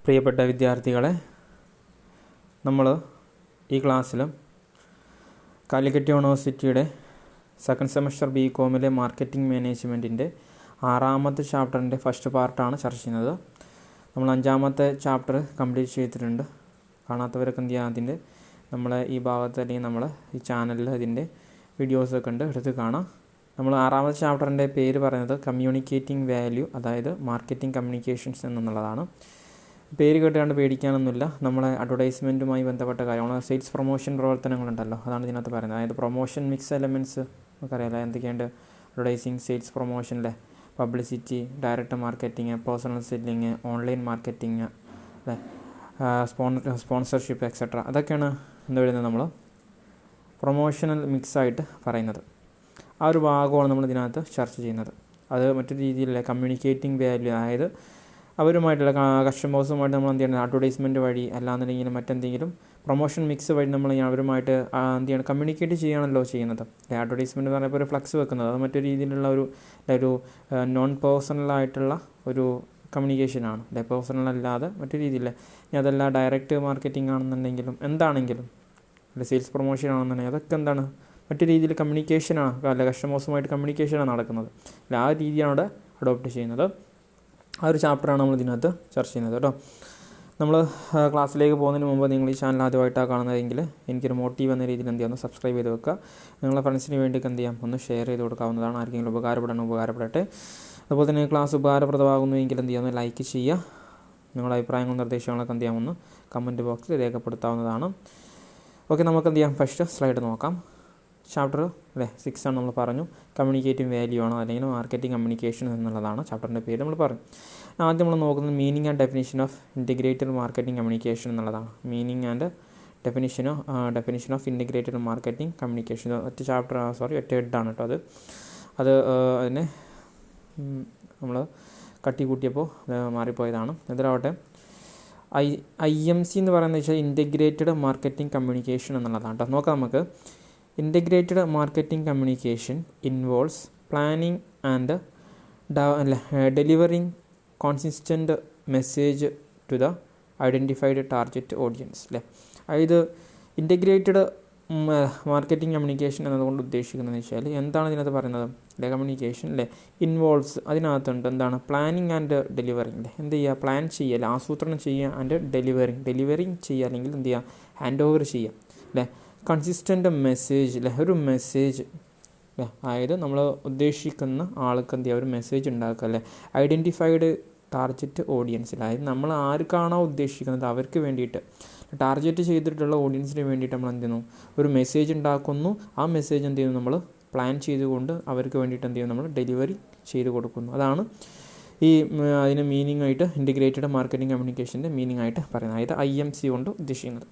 പ്രിയപ്പെട്ട വിദ്യാർത്ഥികളെ, നമ്മൾ ഈ ക്ലാസ്സിൽ കാലിക്കറ്റ് യൂണിവേഴ്സിറ്റിയുടെ സെക്കൻഡ് സെമസ്റ്റർ BComലെ മാർക്കറ്റിംഗ് മാനേജ്മെൻറ്റിൻ്റെ 6ാമത്തെ ചാപ്റ്ററിൻ്റെ ഫസ്റ്റ് പാർട്ടാണ് ചർച്ച ചെയ്യുന്നത്. നമ്മൾ 5ാമത്തെ ചാപ്റ്റർ കംപ്ലീറ്റ് ചെയ്തിട്ടുണ്ട്. കാണാത്തവരൊക്കെ എന്ത് ചെയ്യുക, അതിൻ്റെ നമ്മളെ ഈ ഭാഗത്ത് അല്ലെങ്കിൽ നമ്മളെ ഈ ചാനലിൽ ഇതിൻ്റെ വീഡിയോസൊക്കെ ഉണ്ട്, എടുത്ത് കാണാം. നമ്മൾ 6ാമത്തെ ചാപ്റ്ററിൻ്റെ പേര് പറയുന്നത് കമ്മ്യൂണിക്കേറ്റിംഗ് വാല്യൂ, അതായത് മാർക്കറ്റിംഗ് കമ്മ്യൂണിക്കേഷൻസ് എന്നുള്ളതാണ്. പേര് കേട്ടുകൊണ്ട് പേടിക്കാനൊന്നുമില്ല. നമ്മളെ അഡ്വർടൈസ്മെൻറ്റുമായി ബന്ധപ്പെട്ട കാര്യങ്ങൾ, സെയിൽസ് പ്രൊമോഷൻ പ്രവർത്തനങ്ങളുണ്ടല്ലോ, അതാണ് ഇതിനകത്ത് പറയുന്നത്. അതായത് പ്രൊമോഷൻ മിക്സ് എലമെൻറ്റ്സ് നമുക്കറിയാമല്ലോ എന്തൊക്കെയുണ്ട്. അഡ്വർടൈസിങ്, സെയിൽസ് പ്രൊമോഷനിലെ publicity, direct marketing, personal selling, online marketing, അല്ലേ, സ്പോൺസർഷിപ്പ് എക്സെട്ര, അതൊക്കെയാണ് എന്താ പറയുന്നത് നമ്മൾ പ്രൊമോഷണൽ മിക്സായിട്ട് പറയുന്നത്. ആ ഒരു ഭാഗമാണ് നമ്മൾ ഇതിനകത്ത് ചർച്ച ചെയ്യുന്നത്. അത് മറ്റൊരു രീതിയിലുള്ള കമ്മ്യൂണിക്കേറ്റിംഗ് വാല്യൂ, അതായത് അവരുമായിട്ടുള്ള കസ്റ്റമേഴ്സുമായിട്ട് നമ്മൾ എന്ത് ചെയ്യണം, അഡ്വർടൈസ്മെൻറ്റ് വഴി അല്ലാന്നുണ്ടെങ്കിൽ മറ്റെന്തെങ്കിലും പ്രൊമോഷൻ മിക്സ് വഴി നമ്മൾ അവരുമായിട്ട് എന്ത് ചെയ്യണം, കമ്മ്യൂണിക്കേറ്റ് ചെയ്യുകയാണല്ലോ ചെയ്യുന്നത്. അഡ്വർടൈസ്മെൻറ്റ് എന്ന് പറയുമ്പോൾ ഒരു ഫ്ലക്സ് വെക്കുന്നത്, അത് മറ്റൊരു രീതിയിലുള്ള ഒരു നോൺ പേഴ്സണലായിട്ടുള്ള ഒരു കമ്മ്യൂണിക്കേഷനാണ്. പേഴ്സണൽ അല്ലാതെ മറ്റൊരു രീതിയിൽ ഇനി അതല്ല ഡയറക്റ്റ് മാർക്കറ്റിംഗ് ആണെന്നുണ്ടെങ്കിലും എന്താണെങ്കിലും, അല്ലെ സെയിൽസ് പ്രൊമോഷൻ ആണെന്നുണ്ടെങ്കിൽ അതൊക്കെ എന്താണ് മറ്റു രീതിയിൽ കമ്മ്യൂണിക്കേഷനാണ്, അല്ല കസ്റ്റമേഴ്സുമായിട്ട് കമ്മ്യൂണിക്കേഷനാണ് നടക്കുന്നത്. അല്ല ആ രീതിയാണ് അവിടെ അഡോപ്റ്റ് ചെയ്യുന്നത്. ആ ഒരു ചാപ്റ്ററാണ് നമ്മൾ ഇതിനകത്ത് ചർച്ച ചെയ്യുന്നത് കേട്ടോ. നമ്മൾ ക്ലാസ്സിലേക്ക് പോകുന്നതിന് മുമ്പ് നിങ്ങൾ ഈ ചാനൽ ആദ്യമായിട്ടാണ് കാണുന്നതെങ്കിൽ എനിക്കൊരു മോട്ടീവ് എന്ന രീതിയിൽ എന്ത് ചെയ്യാം, ഒന്ന് സബ്സ്ക്രൈബ് ചെയ്ത് വെക്കുക. നിങ്ങളുടെ ഫ്രണ്ട്സിന് വേണ്ടിയിട്ട് എന്ത് ചെയ്യാം, ഒന്ന് ഷെയർ ചെയ്ത് കൊടുക്കാവുന്നതാണ്. ആർക്കെങ്കിലും ഉപകാരപ്പെടട്ടെ. അതുപോലെ തന്നെ ക്ലാസ് ഉപകാരപ്രദമാകുന്നുവെങ്കിൽ എന്ത് ചെയ്യാം, ഒന്ന് ലൈക്ക് ചെയ്യുക. നിങ്ങളുടെ അഭിപ്രായങ്ങളും നിർദ്ദേശങ്ങളൊക്കെ എന്ത് ചെയ്യാം, ഒന്ന് കമൻറ്റ് ബോക്സിൽ രേഖപ്പെടുത്താവുന്നതാണ്. ഓക്കെ, നമുക്ക് എന്ത് ചെയ്യാം, ഫസ്റ്റ് സ്ലൈഡ് നോക്കാം. ചാപ്റ്റർ 6 ആണ് നമ്മൾ പറഞ്ഞു. കമ്മ്യൂണിക്കേറ്റിംഗ് വാല്യൂ ആണ്, അല്ലെങ്കിൽ മാർക്കറ്റിംഗ് കമ്മ്യൂണിക്കേഷൻ എന്നുള്ളതാണ് ചാപ്റ്ററിൻ്റെ പേര് നമ്മൾ പറഞ്ഞു. ആദ്യം നമ്മൾ നോക്കുന്നത് meaning and definition of integrated marketing communication എന്നുള്ളതാണ്. Meaning and definition of integrated marketing communication ഒറ്റ ഹെഡാണ് കേട്ടോ. അത് അതിനെ നമ്മൾ കട്ടി കൂട്ടിയപ്പോൾ മാറിപ്പോയതാണ്. ഇതിലാവട്ടെ IMC എന്ന് പറയുന്നത് വെച്ചാൽ ഇൻറ്റിഗ്രേറ്റഡ് മാർക്കറ്റിംഗ് കമ്മ്യൂണിക്കേഷൻ എന്നുള്ളതാണ് കേട്ടോ. നോക്കാം നമുക്ക്. Integrated marketing communication involves planning and delivering consistent message to the identified target audience. അല്ലേ, അതായത് ഇൻറ്റിഗ്രേറ്റഡ് മാർക്കറ്റിംഗ് കമ്മ്യൂണിക്കേഷൻ എന്നതുകൊണ്ട് ഉദ്ദേശിക്കുന്നത് വെച്ചാൽ എന്താണ് ഇതിനകത്ത് പറയുന്നത്, അല്ലെ കമ്മ്യൂണിക്കേഷൻ അല്ലേ ഇൻവോൾവ്സ്, അതിനകത്തുണ്ട് എന്താണ് പ്ലാനിങ് ആൻഡ് ഡെലിവറിങ്. അല്ലേ, എന്ത് ചെയ്യുക, പ്ലാൻ ചെയ്യുക, ആസൂത്രണം ചെയ്യുക, ആൻഡ് ഡെലിവറിങ് ചെയ്യുക, അല്ലെങ്കിൽ എന്ത് ചെയ്യുക, ഹാൻഡ് ഓവർ ചെയ്യുക. അല്ലേ, കൺസിസ്റ്റൻ്റ് മെസ്സേജ്, അല്ലേ ഒരു മെസ്സേജ്, അല്ലേ, അതായത് നമ്മൾ ഉദ്ദേശിക്കുന്ന ആൾക്ക് എന്ത് ചെയ്യുക, ഒരു മെസ്സേജ് ഉണ്ടാക്കുക. അല്ലേ, ഐഡൻറ്റിഫൈഡ് ടാർഗറ്റ് ഓഡിയൻസിൽ, അതായത് നമ്മൾ ആർക്കാണോ ഉദ്ദേശിക്കുന്നത് അവർക്ക് വേണ്ടിയിട്ട്, ടാർഗറ്റ് ചെയ്തിട്ടുള്ള ഓഡിയൻസിന് വേണ്ടിയിട്ട് നമ്മൾ എന്ത് ചെയ്യുന്നു, ഒരു മെസ്സേജ് ഉണ്ടാക്കുന്നു. ആ മെസ്സേജ് എന്ത് ചെയ്യുന്നു, നമ്മൾ പ്ലാൻ ചെയ്തുകൊണ്ട് അവർക്ക് വേണ്ടിയിട്ട് എന്ത് ചെയ്യുന്നു, നമ്മൾ ഡെലിവറി ചെയ്ത് കൊടുക്കുന്നു. അതാണ് ഈ അതിന് മീനിങ് ആയിട്ട് ഇൻറ്റിഗ്രേറ്റഡ് മാർക്കറ്റിംഗ് കമ്മ്യൂണിക്കേഷൻ്റെ മീനിങ് ആയിട്ട് പറയുന്നത്, അതായത് IMC കൊണ്ട് ഉദ്ദേശിക്കുന്നത്.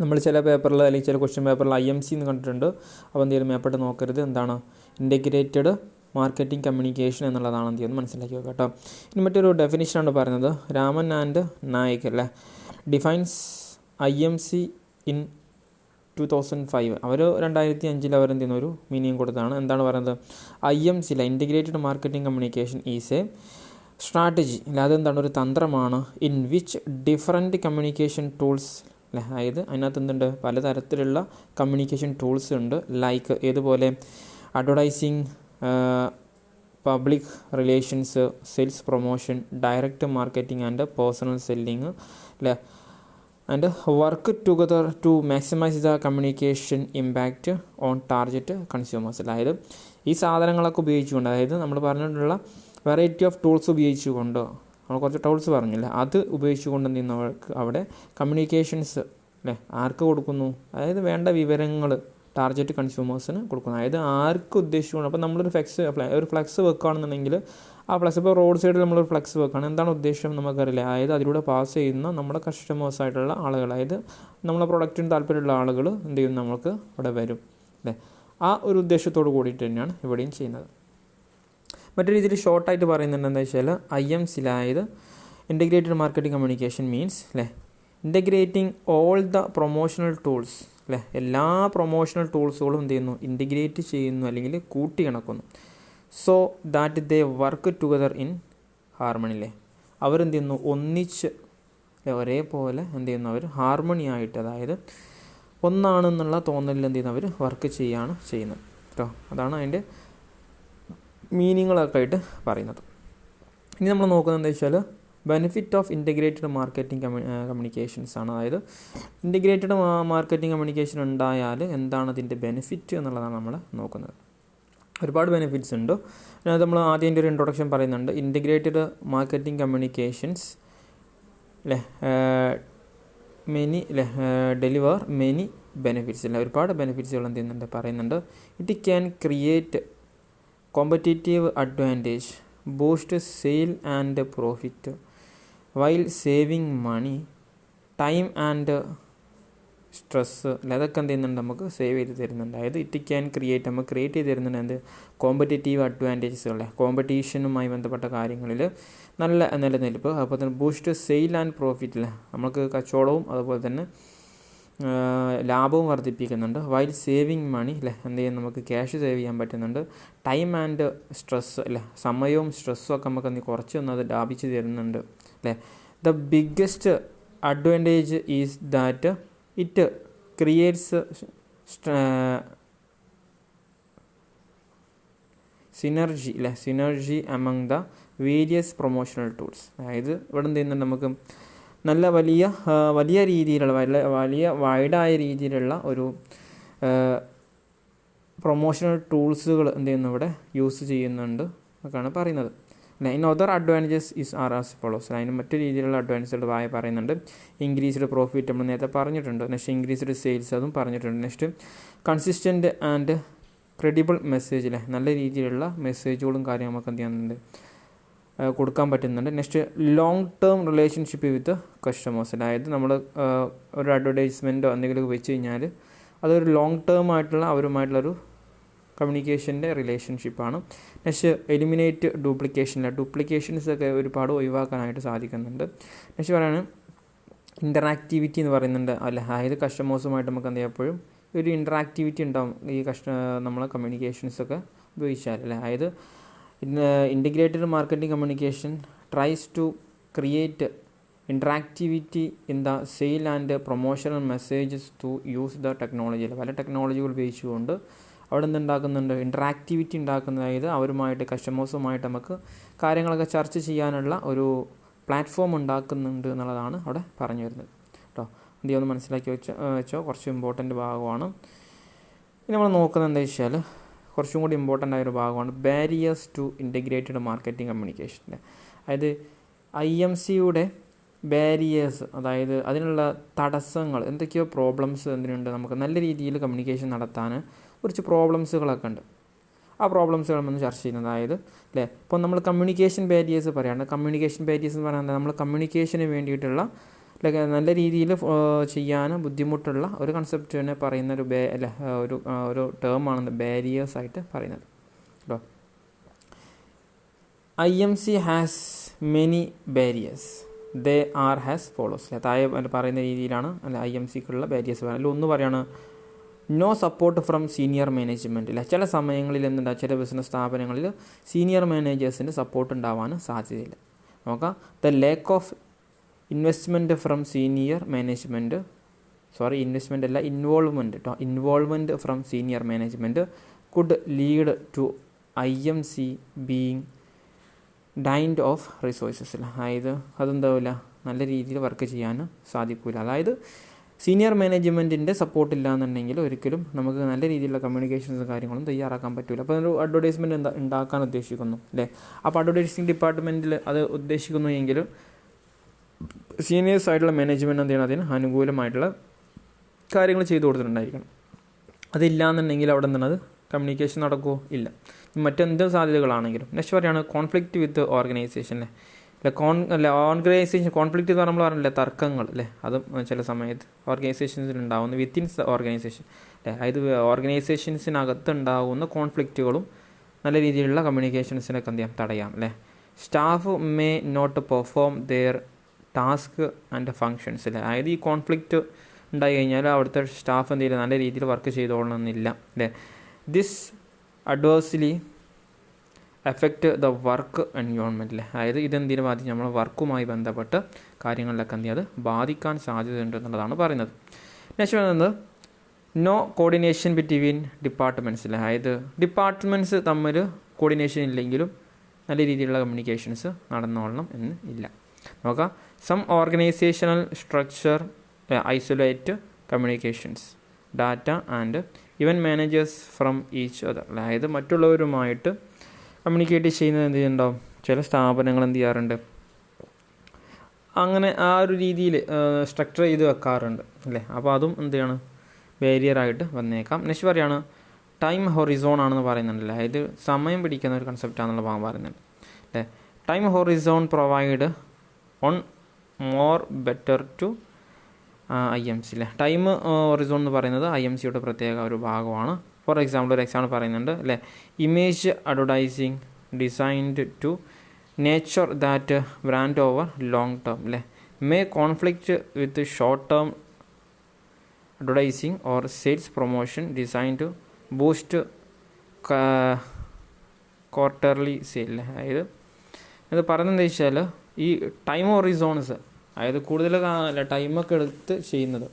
നമ്മൾ ചില പേപ്പറിൽ അല്ലെങ്കിൽ ചില ക്വസ്റ്റ്യൻ പേപ്പറിൽ IMC എന്ന് കണ്ടിട്ടുണ്ട്. അപ്പോൾ എന്തെങ്കിലും മേപ്പെട്ട് നോക്കരുത്, എന്താണ് ഇൻറ്റിഗ്രേറ്റഡ് മാർക്കറ്റിംഗ് കമ്മ്യൂണിക്കേഷൻ എന്നുള്ളതാണ് എന്ത് ചെയ്യുന്നത് മനസ്സിലാക്കി വെക്കുക കേട്ടോ. ഇനി മറ്റൊരു ഡെഫിനിഷനാണ് പറയുന്നത്. രാമൻ ആൻഡ് നായിക് അല്ലേ ഡിഫൈൻസ് IMC ഇൻ 2005. അവർ 2005 അവരെന്ത് ചെയ്യുന്ന ഒരു മീനിങ് കൊടുത്താണ്. എന്താണ് പറയുന്നത്, IMC അല്ല integrated marketing communication is a strategy, അല്ല അതെന്താണ് ഒരു തന്ത്രമാണ്, in which different communication tools, അല്ലേ, അതായത് അതിനകത്ത് എന്തുണ്ട്, പലതരത്തിലുള്ള കമ്മ്യൂണിക്കേഷൻ ടൂൾസ് ഉണ്ട്. ലൈക്ക് ഏതുപോലെ advertising, public relations, sales promotion, direct marketing and personal selling, അല്ലേ, and work together to maximise the communication impact on target consumers. അതായത് ഈ സാധനങ്ങളൊക്കെ ഉപയോഗിച്ചുകൊണ്ട്, അതായത് നമ്മൾ പറഞ്ഞിട്ടുള്ള വെറൈറ്റി ഓഫ് ടൂൾസ് ഉപയോഗിച്ചുകൊണ്ട്, നമ്മൾ കുറച്ച് ടൂൾസ് പറഞ്ഞില്ല, അത് ഉപയോഗിച്ചുകൊണ്ട് എന്ത് ചെയ്യുന്നവർക്ക് അവിടെ കമ്മ്യൂണിക്കേഷൻസ്, അല്ലേ, ആർക്ക് കൊടുക്കുന്നു, അതായത് വേണ്ട വിവരങ്ങൾ ടാർഗറ്റ് കൺസ്യൂമേഴ്സിന് കൊടുക്കുന്നു. അതായത് ആർക്ക് ഉദ്ദേശിച്ചുകൊണ്ട്, അപ്പോൾ നമ്മളൊരു ഫ്ലെക്സ് വെക്കുകയാണെന്നുണ്ടെങ്കിൽ ആ ഫ്ലെക്സ്, ഇപ്പോൾ റോഡ് സൈഡിൽ നമ്മളൊരു ഫ്ലെക്സ് വെക്കുകയാണ്, എന്താണ് ഉദ്ദേശം നമുക്കറിയില്ല. അതായത് അതിലൂടെ പാസ് ചെയ്യുന്ന നമ്മുടെ കസ്റ്റമേഴ്സായിട്ടുള്ള ആളുകൾ, അതായത് നമ്മളെ പ്രൊഡക്റ്റിന് താല്പര്യമുള്ള ആളുകൾ എന്ത് ചെയ്യും, നമുക്ക് അവിടെ വരും. അല്ലേ, ആ ഒരു ഉദ്ദേശത്തോട് കൂടിയിട്ട് തന്നെയാണ് ഇവിടെയും ചെയ്യുന്നത്. മറ്റൊരു രീതിയിൽ ഷോർട്ടായിട്ട് പറയുന്നത് എന്താ വെച്ചാൽ IMC, അതായത് ഇൻറ്റിഗ്രേറ്റഡ് മാർക്കറ്റിംഗ് കമ്മ്യൂണിക്കേഷൻ മീൻസ്, അല്ലേ, integrating all the promotional tools, അല്ലേ, എല്ലാ പ്രൊമോഷണൽ ടൂൾസുകളും എന്ത് ചെയ്യുന്നു, ഇൻറ്റിഗ്രേറ്റ് ചെയ്യുന്നു അല്ലെങ്കിൽ കൂട്ടിയിണക്കുന്നു. So that they work together in harmony, അല്ലേ, അവരെന്ത് ചെയ്യുന്നു, ഒന്നിച്ച് ഒരേപോലെ എന്ത് ചെയ്യുന്നു, അവർ ഹാർമണി ആയിട്ട്, അതായത് ഒന്നാണെന്നുള്ള തോന്നലിൽ എന്ത് ചെയ്യുന്നു, അവർ വർക്ക് ചെയ്യുകയാണ് ചെയ്യുന്നത് കേട്ടോ. അതാണ് അതിൻ്റെ മീനിങ്ങളൊക്കെ ആയിട്ട് പറയുന്നത്. ഇനി നമ്മൾ നോക്കുന്നത് എന്താ വെച്ചാൽ benefit of integrated marketing communications ആണ്. അതായത് ഇൻറ്റഗ്രേറ്റഡ് മാർക്കറ്റിംഗ് കമ്മ്യൂണിക്കേഷൻ ഉണ്ടായാൽ എന്താണ് അതിൻ്റെ ബെനിഫിറ്റ് എന്നുള്ളതാണ് നമ്മൾ നോക്കുന്നത്. ഒരുപാട് ബെനിഫിറ്റ്സ് ഉണ്ട്. അതിനകത്ത് നമ്മൾ ആദ്യം എൻ്റെ ഒരു ഇൻട്രൊഡക്ഷൻ പറയുന്നുണ്ട്. Integrated marketing communications deliver many benefits ഒരുപാട് ബെനിഫിറ്റ്സുകൾ എന്ത് ചെയ്യുന്നുണ്ട് പറയുന്നുണ്ട്. It can create competitive advantage, boost sale and profit while saving money, time and stress അതൊക്കെ എന്ത് ചെയ്യുന്നുണ്ട് നമുക്ക് സേവ് ചെയ്ത് തരുന്നുണ്ട്. അതായത് ഇറ്റ് ക്യാൻ ക്രിയേറ്റ് നമുക്ക് ക്രിയേറ്റ് ചെയ്ത് തരുന്നുണ്ട് എന്ത് കോമ്പറ്റീറ്റീവ് അഡ്വാൻറ്റേജസുകളെ, കോമ്പറ്റീഷനുമായി ബന്ധപ്പെട്ട കാര്യങ്ങളിൽ നല്ല നിലനിൽപ്പ്, അതുപോലെ തന്നെ ബൂസ്റ്റ് സെയിൽ ആൻഡ് പ്രോഫിറ്റ് നമുക്ക് കച്ചവടവും അതുപോലെ തന്നെ ലാഭവും വർദ്ധിപ്പിക്കുന്നുണ്ട്. വൈൽ സേവിങ് മണി എന്ത് ചെയ്യും നമുക്ക് ക്യാഷ് സേവ് ചെയ്യാൻ പറ്റുന്നുണ്ട്. ടൈം ആൻഡ് സ്ട്രെസ്സ് സമയവും സ്ട്രെസ്സും ഒക്കെ നമുക്ക് കുറച്ച് അത് ലാഭിച്ച് തരുന്നുണ്ട് the biggest advantage is that it creates synergy among the various promotional tools. അതായത് ഇവിടെ എന്ത് ചെയ്യുന്നുണ്ട് നമുക്ക് നല്ല വലിയ രീതിയിലുള്ള വലിയ വൈഡായ രീതിയിലുള്ള ഒരു പ്രൊമോഷണൽ ടൂൾസുകൾ എന്ത് ചെയ്യുന്നു ഇവിടെ യൂസ് ചെയ്യുന്നുണ്ട് എന്നൊക്കെയാണ് പറയുന്നത്. In other advantages is are as follows. അതിന് മറ്റു രീതിയിലുള്ള അഡ്വാൻറ്റേജുകൾ പറയുന്നുണ്ട്. ഇൻക്രീസ്ഡ് പ്രോഫിറ്റ് നമ്മൾ നേരത്തെ പറഞ്ഞിട്ടുണ്ട്. നെക്സ്റ്റ് ഇൻക്രീസ്ഡ് സെയിൽസ് അതും പറഞ്ഞിട്ടുണ്ട്. Next consistent and credible message നല്ല രീതിയിലുള്ള മെസ്സേജുകളും കാര്യങ്ങളും നമുക്ക് എന്ത് ചെയ്യുന്നുണ്ട് കൊടുക്കാൻ പറ്റുന്നുണ്ട്. Next long term relationship with customers. അതായത് നമ്മൾ ഒരു അഡ്വർടൈസ്മെൻറ്റോ എന്തെങ്കിലും വെച്ച് കഴിഞ്ഞാൽ അതൊരു ലോങ് ടേം ആയിട്ടുള്ള അവരുമായിട്ടുള്ളൊരു കമ്മ്യൂണിക്കേഷൻ്റെ റിലേഷൻഷിപ്പാണ്. നെക്സ്റ്റ് എലിമിനേറ്റ് ഡ്യൂപ്ലിക്കേഷൻസൊക്കെ ഒരുപാട് ഒഴിവാക്കാനായിട്ട് സാധിക്കുന്നുണ്ട്. നെക്സ്റ്റ് പറയുകയാണ് ഇൻ്ററാക്ടിവിറ്റി എന്ന് പറയുന്നുണ്ട്. അതായത് കസ്റ്റമേഴ്സുമായിട്ട് നമുക്ക് എന്ത് ചെയ്യാം എപ്പോഴും ഒരു ഇൻ്ററാക്ടിവിറ്റി ഉണ്ടാവും ഈ നമ്മളെ കമ്മ്യൂണിക്കേഷൻസൊക്കെ ഉപയോഗിച്ചാൽ അതായത് integrated marketing communication tries to create interactivity in the sale and promotional messages to use the technology. പല ടെക്നോളജികൾ ഉപയോഗിച്ചുകൊണ്ട് അവിടെ എന്തുണ്ടാക്കുന്നുണ്ട് ഇൻട്രാക്ടിവിറ്റി ഉണ്ടാക്കുന്നത്. അതായത് അവരുമായിട്ട് കസ്റ്റമേഴ്സുമായിട്ട് നമുക്ക് കാര്യങ്ങളൊക്കെ ചർച്ച ചെയ്യാനുള്ള ഒരു പ്ലാറ്റ്ഫോം ഉണ്ടാക്കുന്നുണ്ട് എന്നുള്ളതാണ് അവിടെ പറഞ്ഞു വരുന്നത് കേട്ടോ. എന്ത് ഒന്ന് മനസ്സിലാക്കി വെച്ചോ കുറച്ച് ഇമ്പോർട്ടൻ്റ് ഭാഗമാണ്. ഇനി നമ്മൾ നോക്കുന്നത് എന്താ വെച്ചാൽ കുറച്ചും കൂടി ഇമ്പോർട്ടൻ്റ് ആയൊരു ഭാഗമാണ് barriers to integrated marketing communication. അതായത് IMCയുടെ ബാരിയേഴ്സ്, അതായത് അതിനുള്ള തടസ്സങ്ങൾ എന്തൊക്കെയോ പ്രോബ്ലംസ് എന്തിനുണ്ട് നമുക്ക് നല്ല രീതിയിൽ കമ്മ്യൂണിക്കേഷൻ നടത്താൻ കുറച്ച് പ്രോബ്ലംസുകളൊക്കെ ഉണ്ട്. ആ പ്രോബ്ലംസുകൾ നമ്മൾ ചർച്ച ചെയ്യുന്നത്. അതായത് ഇപ്പോൾ നമ്മൾ കമ്മ്യൂണിക്കേഷൻ ബാരിയേഴ്സ് പറയുകയാണ്. കമ്മ്യൂണിക്കേഷൻ ബാരിയേഴ്സ് എന്ന് പറയുന്നത് നമ്മൾ കമ്മ്യൂണിക്കേഷന് വേണ്ടിയിട്ടുള്ള നല്ല രീതിയിൽ ചെയ്യാൻ ബുദ്ധിമുട്ടുള്ള ഒരു കൺസെപ്റ്റിനെ പറയുന്ന ഒരു ടേമാണ് ബാരിയേഴ്സ് ആയിട്ട് പറയുന്നത് കേട്ടോ. IMC has many barriers. They are has follows. താഴെ പറയുന്ന രീതിയിലാണ് IMCക്കുള്ള ബാരിയേഴ്സ് പറയുന്നത്. ഒന്ന് പറയാണ് no support from senior management. ചില സമയങ്ങളിൽ എന്തുണ്ടാകും ചില ബിസിനസ് സ്ഥാപനങ്ങളിൽ സീനിയർ മാനേജേഴ്സിൻ്റെ സപ്പോർട്ട് ഉണ്ടാവാൻ സാധ്യതയില്ല. നോക്കാം the lack of investment from senior management involvement from senior management could lead to IMC being denied of resources. അതായത് അതെന്താവില്ല നല്ല രീതിയിൽ വർക്ക് ചെയ്യാൻ സാധിക്കില്ല. അതായത് സീനിയർ മാനേജ്മെൻറ്റിൻ്റെ സപ്പോർട്ട് ഇല്ലയെന്നുണ്ടെങ്കിൽ ഒരിക്കലും നമുക്ക് നല്ല രീതിയിലുള്ള കമ്മ്യൂണിക്കേഷൻസും കാര്യങ്ങളും തയ്യാറാക്കാൻ പറ്റില്ല. അപ്പോൾ ഒരു അഡ്വർടൈസ്മെൻറ്റ് ഉണ്ടാക്കാൻ ഉദ്ദേശിക്കുന്നു അപ്പോൾ അഡ്വർടൈസിങ് ഡിപ്പാർട്ട്മെൻറ്റിൽ അത് ഉദ്ദേശിക്കുന്നു എങ്കിൽ സീനിയേഴ്സ് ആയിട്ടുള്ള മാനേജ്മെൻറ്റ് എന്ത് ചെയ്യണം അതിന് അനുകൂലമായിട്ടുള്ള കാര്യങ്ങൾ ചെയ്തു കൊടുത്തിട്ടുണ്ടായിരിക്കണം. അതില്ലാന്നുണ്ടെങ്കിൽ അവിടെ എന്താണ് കമ്മ്യൂണിക്കേഷൻ നടക്കുമോ? ഇല്ല. മറ്റെന്ത് സാധ്യതകളാണെങ്കിലും. നെക്സ്റ്റ് പറയുകയാണ് കോൺഫ്ലിക്റ്റ് വിത്ത് ഓർഗനൈസേഷൻ. ഓർഗനൈസേഷൻ കോൺഫ്ലിക്റ്റ് എന്ന് നമ്മൾ പറഞ്ഞില്ലേ തർക്കങ്ങൾ അതും ചില സമയത്ത് ഓർഗനൈസേഷൻസിൽ ഉണ്ടാകുന്ന വിത്തിൻ ഓർഗനൈസേഷൻ അതായത് ഓർഗനൈസേഷൻസിനകത്ത് ഉണ്ടാകുന്ന കോൺഫ്ലിക്റ്റുകളും നല്ല രീതിയിലുള്ള കമ്മ്യൂണിക്കേഷൻസിനൊക്കെ എന്ത് ചെയ്യാം തടയാം staff may not perform their task and functions അതായത് ഈ കോൺഫ്ലിക്റ്റ് ഉണ്ടായി കഴിഞ്ഞാൽ അവിടുത്തെ സ്റ്റാഫ് എന്ത് ചെയ്യില്ല നല്ല രീതിയിൽ വർക്ക് ചെയ്തോളണമെന്നില്ല this adversely effect the work എൻവയോൺമെൻറ്റിൽ, അതായത് ഇതെന്തിനു ബാധിക്കും, നമ്മൾ വർക്കുമായി ബന്ധപ്പെട്ട് കാര്യങ്ങളിലൊക്കെ എന്ത് അത് ബാധിക്കാൻ സാധ്യതയുണ്ട് എന്നുള്ളതാണ് പറയുന്നത്. നെക്സ്റ്റ് പറയുന്നത് നോ കോർഡിനേഷൻ ബിറ്റ്വീൻ ഡിപ്പാർട്ട്മെൻറ്റ്സിൽ, അതായത് ഡിപ്പാർട്ട്മെൻറ്റ്സ് തമ്മിൽ കോർഡിനേഷൻ ഇല്ലെങ്കിലും നല്ല രീതിയിലുള്ള കമ്മ്യൂണിക്കേഷൻസ് നടന്നോളണം എന്ന് ഇല്ല. നോക്കാം, some organisational structure isolate communications data and even managers from each other, അതായത് മറ്റുള്ളവരുമായിട്ട് കമ്മ്യൂണിക്കേറ്റ് ചെയ്യുന്നത് എന്ത് ചെയ്യുന്നുണ്ടാവും, ചില സ്ഥാപനങ്ങൾ എന്ത് ചെയ്യാറുണ്ട്, അങ്ങനെ ആ ഒരു രീതിയിൽ സ്ട്രക്ചർ ചെയ്ത് വെക്കാറുണ്ട് അല്ലേ. അപ്പോൾ അതും എന്ത് ചെയ്യണം, ബാരിയറായിട്ട് വന്നേക്കാം. നെക്സ്റ്റ് പറയുകയാണ് ടൈം ഹൊറിസോൺ ആണെന്ന് പറയുന്നുണ്ടല്ലേ, അതായത് സമയം പിടിക്കുന്ന ഒരു കൺസെപ്റ്റാണെന്നുള്ള ഭാഗം പറയുന്നുണ്ട് അല്ലേ. Time horizon provide on more better to IMC അല്ലേ. ടൈം ഹൊറിസോൺ എന്ന് പറയുന്നത് IMCയുടെ പ്രത്യേക ഒരു ഭാഗമാണ്. ഫോർ എക്സാമ്പിൾ ഒരു എക്സാമ്പിൾ പറയുന്നുണ്ട് അല്ലേ, image advertising designed to nature that brand over long term അല്ലേ, may conflict with short term advertising or sales promotion design to boost quarterly sale. അതായത് ഇത് പറയുന്നത് എന്താ വെച്ചാൽ ഈ ടൈം ഹൊറിസോൺസ്, അതായത് കൂടുതൽ ടൈമൊക്കെ എടുത്ത് ചെയ്യുന്നത്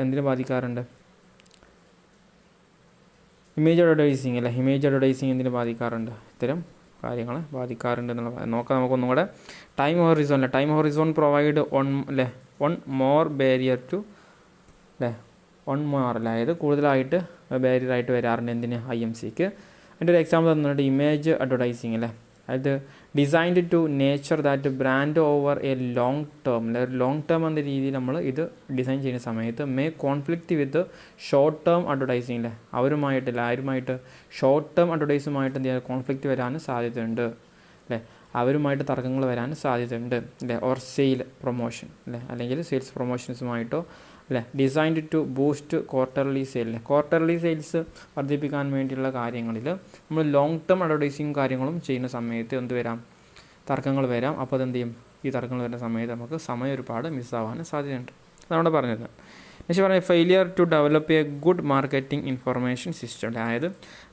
എന്തിനു ബാധിക്കാറുണ്ട്, ഇമേജ് അഡ്വർടൈസിങ് അല്ലേ. ഇമേജ് അഡ്വർടൈസിങ് എന്തിനു ബാധിക്കാറുണ്ട്, ഇത്തരം കാര്യങ്ങളെ ബാധിക്കാറുണ്ട് എന്നുള്ള നോക്കാം നമുക്കൊന്നും കൂടെ. ടൈം ഹൊറിസോൺ അല്ലേ, time horizon provide on more barrier to അല്ലേ, ഓൺ മോർ അല്ലേ, അതായത് കൂടുതലായിട്ട് ബാരിയറായിട്ട് വരാറുണ്ട് എന്തിന്, IMCക്ക്. അതിൻ്റെ ഒരു എക്സാമ്പിൾ തന്നിട്ടുണ്ട് ഇമേജ് അഡ്വർടൈസിങ് അല്ലേ, അതായത് designed to nature that brand over a long term അല്ലെ, ഒരു ലോങ് ടേം എന്ന രീതിയിൽ നമ്മൾ ഇത് ഡിസൈൻ ചെയ്യുന്ന സമയത്ത് may conflict with short term advertising അല്ലേ, അവരുമായിട്ടില്ല ആരുമായിട്ട് ഷോർട്ട് ടേം അഡ്വർടൈസുമായിട്ട് എന്ത് ചെയ്യുക, കോൺഫ്ലിക്റ്റ് വരാൻ സാധ്യതയുണ്ട് അല്ലേ, അവരുമായിട്ട് തർക്കങ്ങൾ വരാൻ സാധ്യതയുണ്ട് അല്ലേ. ഓർ സെയിൽ പ്രൊമോഷൻ അല്ലേ, അല്ലെങ്കിൽ സെയിൽസ് പ്രൊമോഷൻസുമായിട്ടോ അല്ലേ. Designed to boost quarterly sale അല്ലേ, ക്വാർട്ടർലി സെയിൽസ് വർദ്ധിപ്പിക്കാൻ വേണ്ടിയുള്ള കാര്യങ്ങളിൽ നമ്മൾ ലോങ് ടേം അഡ്വർടൈസിങ് കാര്യങ്ങളും ചെയ്യുന്ന സമയത്ത് എന്ത് വരാം, തർക്കങ്ങൾ വരാം. അപ്പോൾ അതെന്ത് ചെയ്യും, ഈ തർക്കങ്ങൾ വരുന്ന സമയത്ത് നമുക്ക് സമയം ഒരുപാട് മിസ്സാവാൻ സാധ്യതയുണ്ട്. അതാണ് പറഞ്ഞത്. നെക്സ്റ്റ് പറഞ്ഞാൽ failure to develop a good marketing information system, അതായത്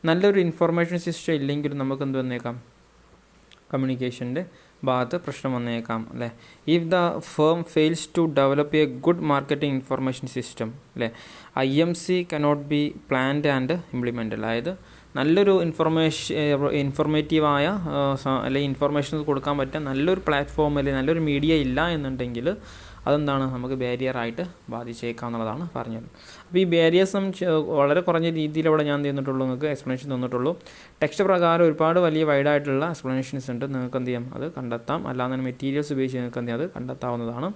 നല്ലൊരു ഇൻഫർമേഷൻ സിസ്റ്റം ഇല്ലെങ്കിലും നമുക്ക് എന്ത് വന്നേക്കാം, കമ്മ്യൂണിക്കേഷൻ്റെ ഭാഗത്ത് പ്രശ്നം വന്നേക്കാം അല്ലേ. If the firm fails to develop a good marketing information system അല്ലേ, IMC cannot be planned and implemented, അതായത് നല്ലൊരു ഇൻഫോർമേറ്റീവായ അല്ലെങ്കിൽ ഇൻഫർമേഷൻ കൊടുക്കാൻ പറ്റുക നല്ലൊരു പ്ലാറ്റ്ഫോം അല്ലെങ്കിൽ നല്ലൊരു മീഡിയ ഇല്ല എന്നുണ്ടെങ്കിൽ അതെന്താണ്, നമുക്ക് ബാരിയറായിട്ട് ബാധിച്ചേക്കാം എന്നുള്ളതാണ് പറഞ്ഞത്. അപ്പോൾ ഈ ബാരിയേഴ്സും വളരെ കുറഞ്ഞ രീതിയിൽ അവിടെ ഞാൻ തന്നിട്ടുള്ളൂ, നിങ്ങൾക്ക് എക്സ്പ്ലനേഷൻ തന്നിട്ടുള്ളൂ. ടെക്സ്റ്റ് പ്രകാരം ഒരുപാട് വലിയ വൈഡായിട്ടുള്ള എക്സ്പ്ലനേഷൻസ് ഉണ്ട്, നിങ്ങൾക്ക് എന്ത് ചെയ്യാം അത് കണ്ടെത്താം. അല്ലാതെ മെറ്റീരിയൽസ് ഉപയോഗിച്ച് നിങ്ങൾക്ക് എന്ത് ചെയ്യാം അത് കണ്ടെത്താവുന്നതാണ്.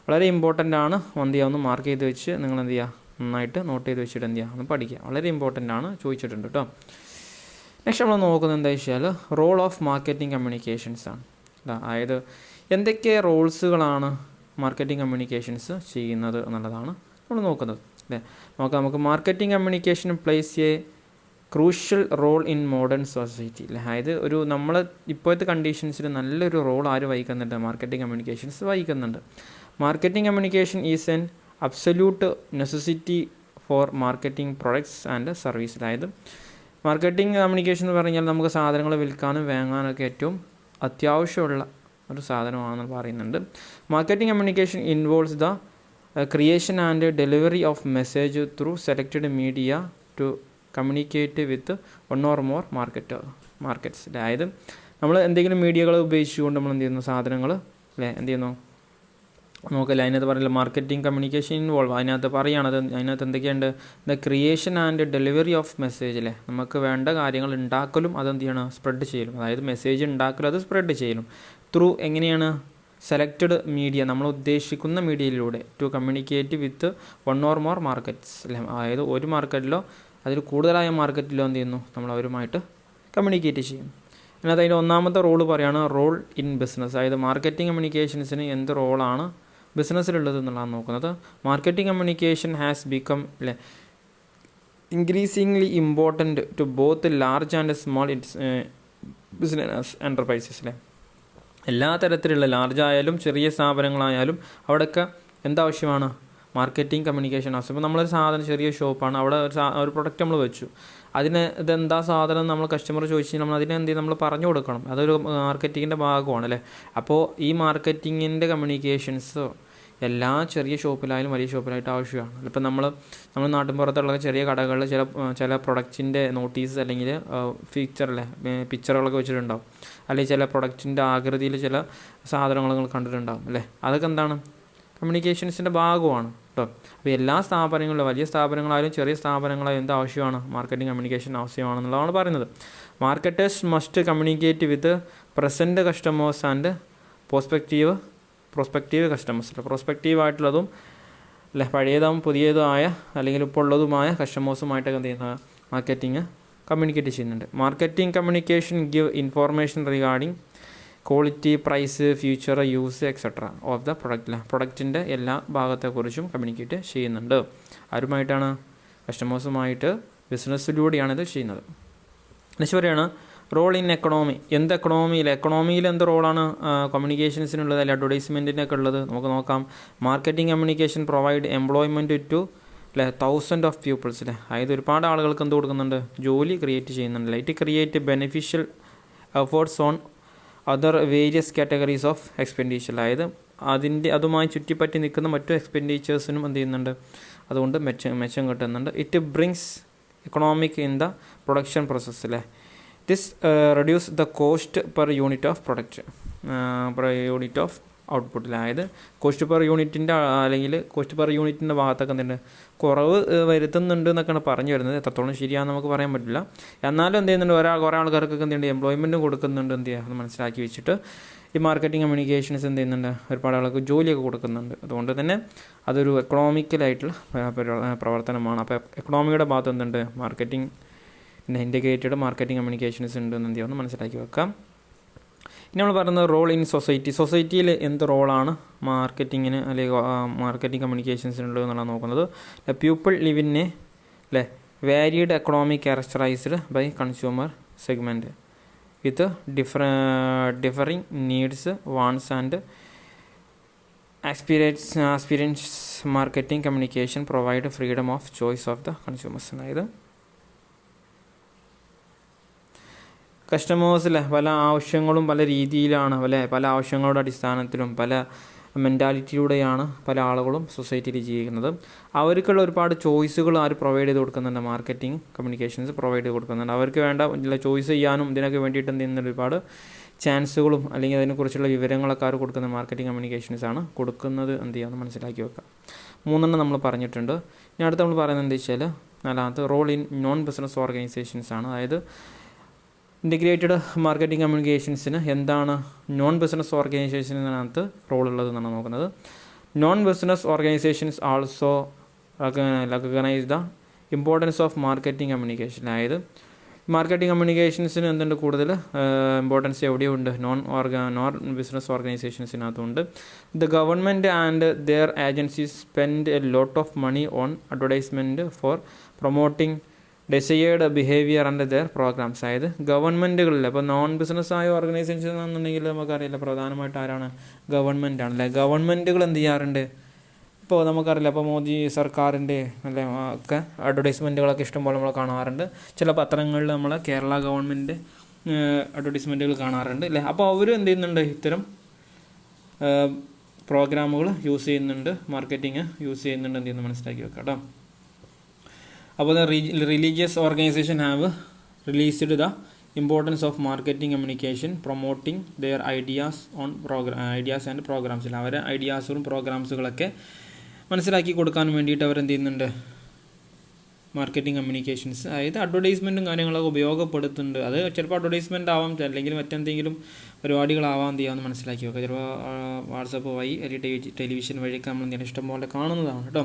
വളരെ ഇമ്പോർട്ടൻ്റ് ആണ്, എന്ത് ചെയ്യാം ഒന്ന് മാർക്ക് ചെയ്ത് വെച്ച് നിങ്ങൾ എന്ത് ചെയ്യുക നന്നായിട്ട് നോട്ട് ചെയ്ത് വെച്ചിട്ട് എന്ത് ചെയ്യുക ഒന്ന് പഠിക്കുക, വളരെ ഇമ്പോർട്ടൻ്റ് ആണ്, ചോദിച്ചിട്ടുണ്ട് കേട്ടോ. നെക്സ്റ്റ് നമ്മൾ നോക്കുന്നത് എന്താ വെച്ചാൽ റോൾ ഓഫ് മാർക്കറ്റിംഗ് കമ്മ്യൂണിക്കേഷൻസ് ആണ്. അതായത് എന്തൊക്കെ റോൾസുകളാണ് മാർക്കറ്റിംഗ് കമ്മ്യൂണിക്കേഷൻസ് ചെയ്യുന്നത് എന്നുള്ളതാണ് നമ്മൾ നോക്കുന്നത് അല്ലേ. നമുക്ക് marketing communication plays a crucial role in modern society അല്ലേ, അതായത് ഒരു നമ്മൾ ഇപ്പോഴത്തെ കണ്ടീഷൻസിൽ നല്ലൊരു റോൾ ആര് വഹിക്കുന്നുണ്ട്, മാർക്കറ്റിംഗ് കമ്മ്യൂണിക്കേഷൻസ് വഹിക്കുന്നുണ്ട്. Marketing communication is N absolute necessity four marketing products and service, അതായത് മാർക്കറ്റിംഗ് കമ്മ്യൂണിക്കേഷൻ എന്ന് പറഞ്ഞാൽ നമുക്ക് സാധനങ്ങൾ വിൽക്കാനും വാങ്ങാനൊക്കെ ഏറ്റവും അത്യാവശ്യമുള്ള ഒരു സാധനമാണെന്ന് പറയുന്നുണ്ട്. Marketing communication involves the creation and delivery of message through selected media to communicate with one or more markets. അതായത് നമ്മൾ എന്തെങ്കിലും മീഡിയകൾ ഉപയോഗിച്ചുകൊണ്ട് നമ്മൾ എന്ത് ചെയ്യുന്നു, സാധനങ്ങൾ അല്ലേ എന്ത് ചെയ്യുന്നു നോക്കല്ലേ. അതിനകത്ത് പറയില്ല മാർക്കറ്റിംഗ് കമ്മ്യൂണിക്കേഷൻ ഇൻവോൾവ്, അതിനകത്ത് പറയുകയാണത്. അതിനകത്ത് എന്തൊക്കെയുണ്ട്, the creation and delivery of message അല്ലേ, നമുക്ക് വേണ്ട കാര്യങ്ങൾ ഉണ്ടാക്കലും അതെന്ത് ചെയ്യണം സ്പ്രെഡ് ചെയ്യലും, അതായത് മെസ്സേജ് ഉണ്ടാക്കലും അത് സ്പ്രെഡ് ചെയ്യലും ത്രൂ എങ്ങനെയാണ് സെലക്റ്റഡ് മീഡിയ, നമ്മൾ ഉദ്ദേശിക്കുന്ന മീഡിയയിലൂടെ to communicate with one or more markets അല്ലേ, അതായത് ഒരു മാർക്കറ്റിലോ അതിൽ കൂടുതലായ മാർക്കറ്റിലോ എന്ത് ചെയ്യുന്നു നമ്മൾ അവരുമായിട്ട് കമ്മ്യൂണിക്കേറ്റ് ചെയ്യും. അതിനകത്ത് അതിൻ്റെ ഒന്നാമത്തെ റോള് പറയുകയാണ് റോൾ ഇൻ ബിസിനസ്, അതായത് മാർക്കറ്റിംഗ് കമ്മ്യൂണിക്കേഷൻസിന് എന്ത് റോളാണ് ബിസിനസ്സിലുള്ളത് എന്നുള്ളതാണ് നോക്കുന്നത്. മാർക്കറ്റിംഗ് കമ്മ്യൂണിക്കേഷൻ ഹാസ് ബിക്കം അല്ലേ increasingly important to both large and small business enterprises അല്ലേ. എല്ലാ തരത്തിലുള്ള ലാർജ് ആയാലും ചെറിയ സ്ഥാപനങ്ങളായാലും അവിടെയൊക്കെ എന്താവശ്യമാണ്, മാർക്കറ്റിംഗ് കമ്മ്യൂണിക്കേഷൻ ഹൗസ്. ഇപ്പോൾ നമ്മളൊരു സാധനം ചെറിയ ഷോപ്പാണ്, അവിടെ ഒരു പ്രൊഡക്റ്റ് നമ്മൾ വെച്ചു, അതിന് ഇതെന്താ സാധനം നമ്മൾ കസ്റ്റമർ ചോദിച്ചാൽ നമ്മൾ അതിനെ എന്ത് ചെയ്യും, നമ്മൾ പറഞ്ഞു കൊടുക്കണം. അതൊരു മാർക്കറ്റിങ്ങിൻ്റെ ഭാഗമാണ് അല്ലേ. അപ്പോൾ ഈ മാർക്കറ്റിങ്ങിൻ്റെ കമ്മ്യൂണിക്കേഷൻസ് എല്ലാ ചെറിയ ഷോപ്പിലായാലും വലിയ ഷോപ്പിലായിട്ട് ആവശ്യമാണ്. ഇപ്പം നമ്മൾ നാട്ടിൻപുറത്തുള്ള ചെറിയ കടകളിൽ ചില പ്രൊഡക്റ്റിൻ്റെ നോട്ടീസ് അല്ലെങ്കിൽ പിക്ചറുകളൊക്കെ വെച്ചിട്ടുണ്ടാവും, അല്ലെങ്കിൽ ചില പ്രൊഡക്റ്റിൻ്റെ ആകൃതിയിൽ ചില സാധനങ്ങൾ നിങ്ങൾ കണ്ടിട്ടുണ്ടാവും അല്ലേ. അതൊക്കെ എന്താണ്, കമ്മ്യൂണിക്കേഷൻസിൻ്റെ ഭാഗമാണ് കേട്ടോ. അപ്പോൾ എല്ലാ സ്ഥാപനങ്ങളിലും, വലിയ സ്ഥാപനങ്ങളായാലും ചെറിയ സ്ഥാപനങ്ങളായാലും എന്ത് ആവശ്യമാണ്, മാർക്കറ്റിംഗ് കമ്മ്യൂണിക്കേഷൻ ആവശ്യമാണെന്നുള്ളതാണ് പറയുന്നത്. Marketers must communicate with present customers and prospective customers. Prospective ആയിട്ടുള്ളതും അല്ലെ പഴയതും പുതിയതുമായ അല്ലെങ്കിൽ ഇപ്പോൾ ഉള്ളതുമായ കസ്റ്റമേഴ്സുമായിട്ടൊക്കെ എന്ത് ചെയ്യുന്ന മാർക്കറ്റിംഗ് കമ്മ്യൂണിക്കേറ്റ് ചെയ്യുന്നുണ്ട്. Marketing communication give information regarding quality, price, future, use etcetera of the product. പ്രൊഡക്റ്റിൻ്റെ എല്ലാ ഭാഗത്തെക്കുറിച്ചും കമ്മ്യൂണിക്കേറ്റ് ചെയ്യുന്നുണ്ട്. ആരുമായിട്ടാണ്, കസ്റ്റമേഴ്സുമായിട്ട്, ബിസിനസ്സിലൂടെയാണ് ഇത് ചെയ്യുന്നത്. നെക്സ്റ്റ് പറയുകയാണ് റോൾ ഇൻ എക്കണോമി. എക്കണോമിയിൽ എന്ത് റോളാണ് കമ്മ്യൂണിക്കേഷൻസിനുള്ളത്, അല്ലെങ്കിൽ അഡ്വർടൈസ്മെൻറ്റിനൊക്കെ ഉള്ളത് നമുക്ക് നോക്കാം. Marketing communication provide employment to 1000 of peoples അല്ലേ. അതായത് ഒരുപാട് ആളുകൾക്ക് എന്ത് കൊടുക്കുന്നുണ്ട്, ജോലി ക്രിയേറ്റ് ചെയ്യുന്നുണ്ട്. It create beneficial efforts on other various categories of expenditure. അതായത് അതുമായി ചുറ്റിപ്പറ്റി നിൽക്കുന്ന മറ്റു എക്സ്പെൻഡിച്ചേഴ്സിനും എന്ത് ചെയ്യുന്നുണ്ട്, അതുകൊണ്ട് മെച്ചം കിട്ടുന്നുണ്ട്. It brings economic in the production process അല്ലേ. This reduce the cost per unit of product, unit of ഔട്ട്പുട്ടിൽ. അതായത് കോസ്റ്റ് പെർ യൂണിറ്റിൻ്റെ ഭാഗത്തൊക്കെ എന്തുണ്ട്, കുറവ് വരുത്തുന്നുണ്ട് എന്നൊക്കെയാണ് പറഞ്ഞു വരുന്നത്. എത്രത്തോളം ശരിയാണെന്ന് നമുക്ക് പറയാൻ പറ്റില്ല. എന്നാലും എന്ത് ചെയ്യുന്നുണ്ട്, കുറേ ആൾക്കാർക്കൊക്കെ എന്ത് ചെയ്യുന്നുണ്ട്, എംപ്ലോയ്മെൻറ്റും കൊടുക്കുന്നുണ്ട്. എന്ത് ചെയ്യുക, അത് മനസ്സിലാക്കി വെച്ചിട്ട് ഈ മാർക്കറ്റിംഗ് കമ്മ്യൂണിക്കേഷൻസ് എന്ത് ചെയ്യുന്നുണ്ട്, ഒരുപാട് ആൾക്ക് ജോലിയൊക്കെ കൊടുക്കുന്നുണ്ട്. അതുകൊണ്ട് തന്നെ അതൊരു എക്കണോമിക്കലായിട്ടുള്ള പ്രവർത്തനമാണ്. അപ്പോൾ എക്കണോമിയുടെ ഭാഗത്ത് എന്തുണ്ട്, മാർക്കറ്റിംഗ് ഇൻറ്റഗ്രേറ്റഡ് മാർക്കറ്റിംഗ് കമ്മ്യൂണിക്കേഷൻസ് ഉണ്ടെന്ന് എന്ത് ചെയ്യുമെന്ന് മനസ്സിലാക്കി വെക്കാം. ഇനി നമ്മൾ പറയുന്നത് റോൾ ഇൻ സൊസൈറ്റിയിൽ എന്ത് റോളാണ് മാർക്കറ്റിങ്ങിന് അല്ലെങ്കിൽ മാർക്കറ്റിംഗ് കമ്മ്യൂണിക്കേഷൻസിനുള്ളത് എന്നുള്ളത് നോക്കുന്നത്. People live in a varied economic characterised by consumer segment with differing needs, wants and aspirants. Marketing communication provide freedom of choice of the consumers. അതായത് കസ്റ്റമേഴ്സിലെ പല ആവശ്യങ്ങളും പല രീതിയിലാണ്, പല ആവശ്യങ്ങളുടെ അടിസ്ഥാനത്തിലും പല മെൻറ്റാലിറ്റിയിലൂടെയാണ് പല ആളുകളും സൊസൈറ്റിയിൽ ജീവിക്കുന്നത്. അവർക്കുള്ള ഒരുപാട് ചോയ്സുകൾ പ്രൊവൈഡ് ചെയ്ത് കൊടുക്കുന്നുണ്ട്, മാർക്കറ്റിംഗ് കമ്മ്യൂണിക്കേഷൻസ് പ്രൊവൈഡ് ചെയ്ത് കൊടുക്കുന്നുണ്ട്. അവർക്ക് വേണ്ട ചോയ്സ് ചെയ്യാനും ഇതിനൊക്കെ വേണ്ടിയിട്ട് എന്ത് ചെയ്യുന്ന ഒരുപാട് ചാൻസുകളും അല്ലെങ്കിൽ അതിനെക്കുറിച്ചുള്ള വിവരങ്ങളൊക്കെ കൊടുക്കുന്ന മാർക്കറ്റിംഗ് കമ്മ്യൂണിക്കേഷൻസാണ് കൊടുക്കുന്നത്. എന്ത് ചെയ്യാമെന്ന് മനസ്സിലാക്കി വെക്കാം. 3 നമ്മൾ പറഞ്ഞിട്ടുണ്ട്. ഇനി അടുത്ത് നമ്മൾ പറയുന്നത് എന്താ വെച്ചാൽ 4ാമത്തെ role in non business organisations ആണ്. അതായത് ഇൻറ്റഗ്രേറ്റഡ് മാർക്കറ്റിംഗ് കമ്മ്യൂണിക്കേഷൻസിന് എന്താണ് നോൺ ബിസിനസ് ഓർഗനൈസേഷനകത്ത് റോൾ ഉള്ളതെന്നാണ് നോക്കുന്നത്. Non business organisations also recognise the importance of marketing communication. അതായത് മാർക്കറ്റിംഗ് കമ്മ്യൂണിക്കേഷൻസിന് എന്തുണ്ട്, കൂടുതൽ ഇമ്പോർട്ടൻസ് എവിടെയുണ്ട്, നോൺ ബിസിനസ് ഓർഗനൈസേഷൻസിനകത്തുണ്ട്. The government and their agencies spend a lot of money on advertisement for promoting desired behaviour and their programmes. അതായത് ഗവൺമെൻറ്റുകളിൽ, ഇപ്പോൾ non business ആയ ഓർഗനൈസേഷൻ എന്നുണ്ടെങ്കിൽ നമുക്കറിയില്ല, പ്രധാനമായിട്ട് ആരാണ്, ഗവൺമെൻറ് ആണല്ലേ. ഗവൺമെൻറ്റുകൾ എന്ത് ചെയ്യാറുണ്ട്, ഇപ്പോൾ നമുക്കറിയില്ല, ഇപ്പോൾ മോദി സർക്കാരിൻ്റെ അല്ലെ ഒക്കെ അഡ്വർടൈസ്മെൻറ്റുകളൊക്കെ ഇഷ്ടംപോലെ നമ്മൾ കാണാറുണ്ട്. ചില പത്രങ്ങളിൽ നമ്മൾ കേരള ഗവൺമെൻറ് അഡ്വർടൈസ്മെൻറ്റുകൾ കാണാറുണ്ട് അല്ലേ. അപ്പോൾ അവർ എന്ത് ചെയ്യുന്നുണ്ട്, ഇത്തരം പ്രോഗ്രാമുകൾ യൂസ് ചെയ്യുന്നുണ്ട്, മാർക്കറ്റിംഗ് യൂസ് ചെയ്യുന്നുണ്ട്, എന്ത് ചെയ്യുന്നു മനസ്സിലാക്കി വെക്കാം കേട്ടോ. അപ്പോൾ the religious organization have released the importance of marketing communication promoting their ideas and programs. അവരെ ഐഡിയാസും പ്രോഗ്രാംസുകളൊക്കെ മനസ്സിലാക്കി കൊടുക്കാൻ വേണ്ടിയിട്ട് അവരെന്ത് ചെയ്യുന്നുണ്ട്, മാർക്കറ്റിംഗ് കമ്മ്യൂണിക്കേഷൻസ്, അതായത് അഡ്വർടൈസ്മെൻറ്റും കാര്യങ്ങളൊക്കെ ഉപയോഗപ്പെടുത്തുന്നുണ്ട്. അത് ചിലപ്പോൾ അഡ്വർടൈസ്മെൻ്റ് ആവാം, അല്ലെങ്കിൽ മറ്റെന്തെങ്കിലും പരിപാടികളാവാം, എന്ത് ചെയ്യാമെന്ന് മനസ്സിലാക്കി വെക്കുക. ചിലപ്പോൾ വാട്സപ്പ് വഴി അല്ലെങ്കിൽ ടെലിവിഷൻ വഴിയൊക്കെ നമ്മൾ എന്തെങ്കിലും ഇഷ്ടംപോലെ കാണുന്നതാണ് കേട്ടോ.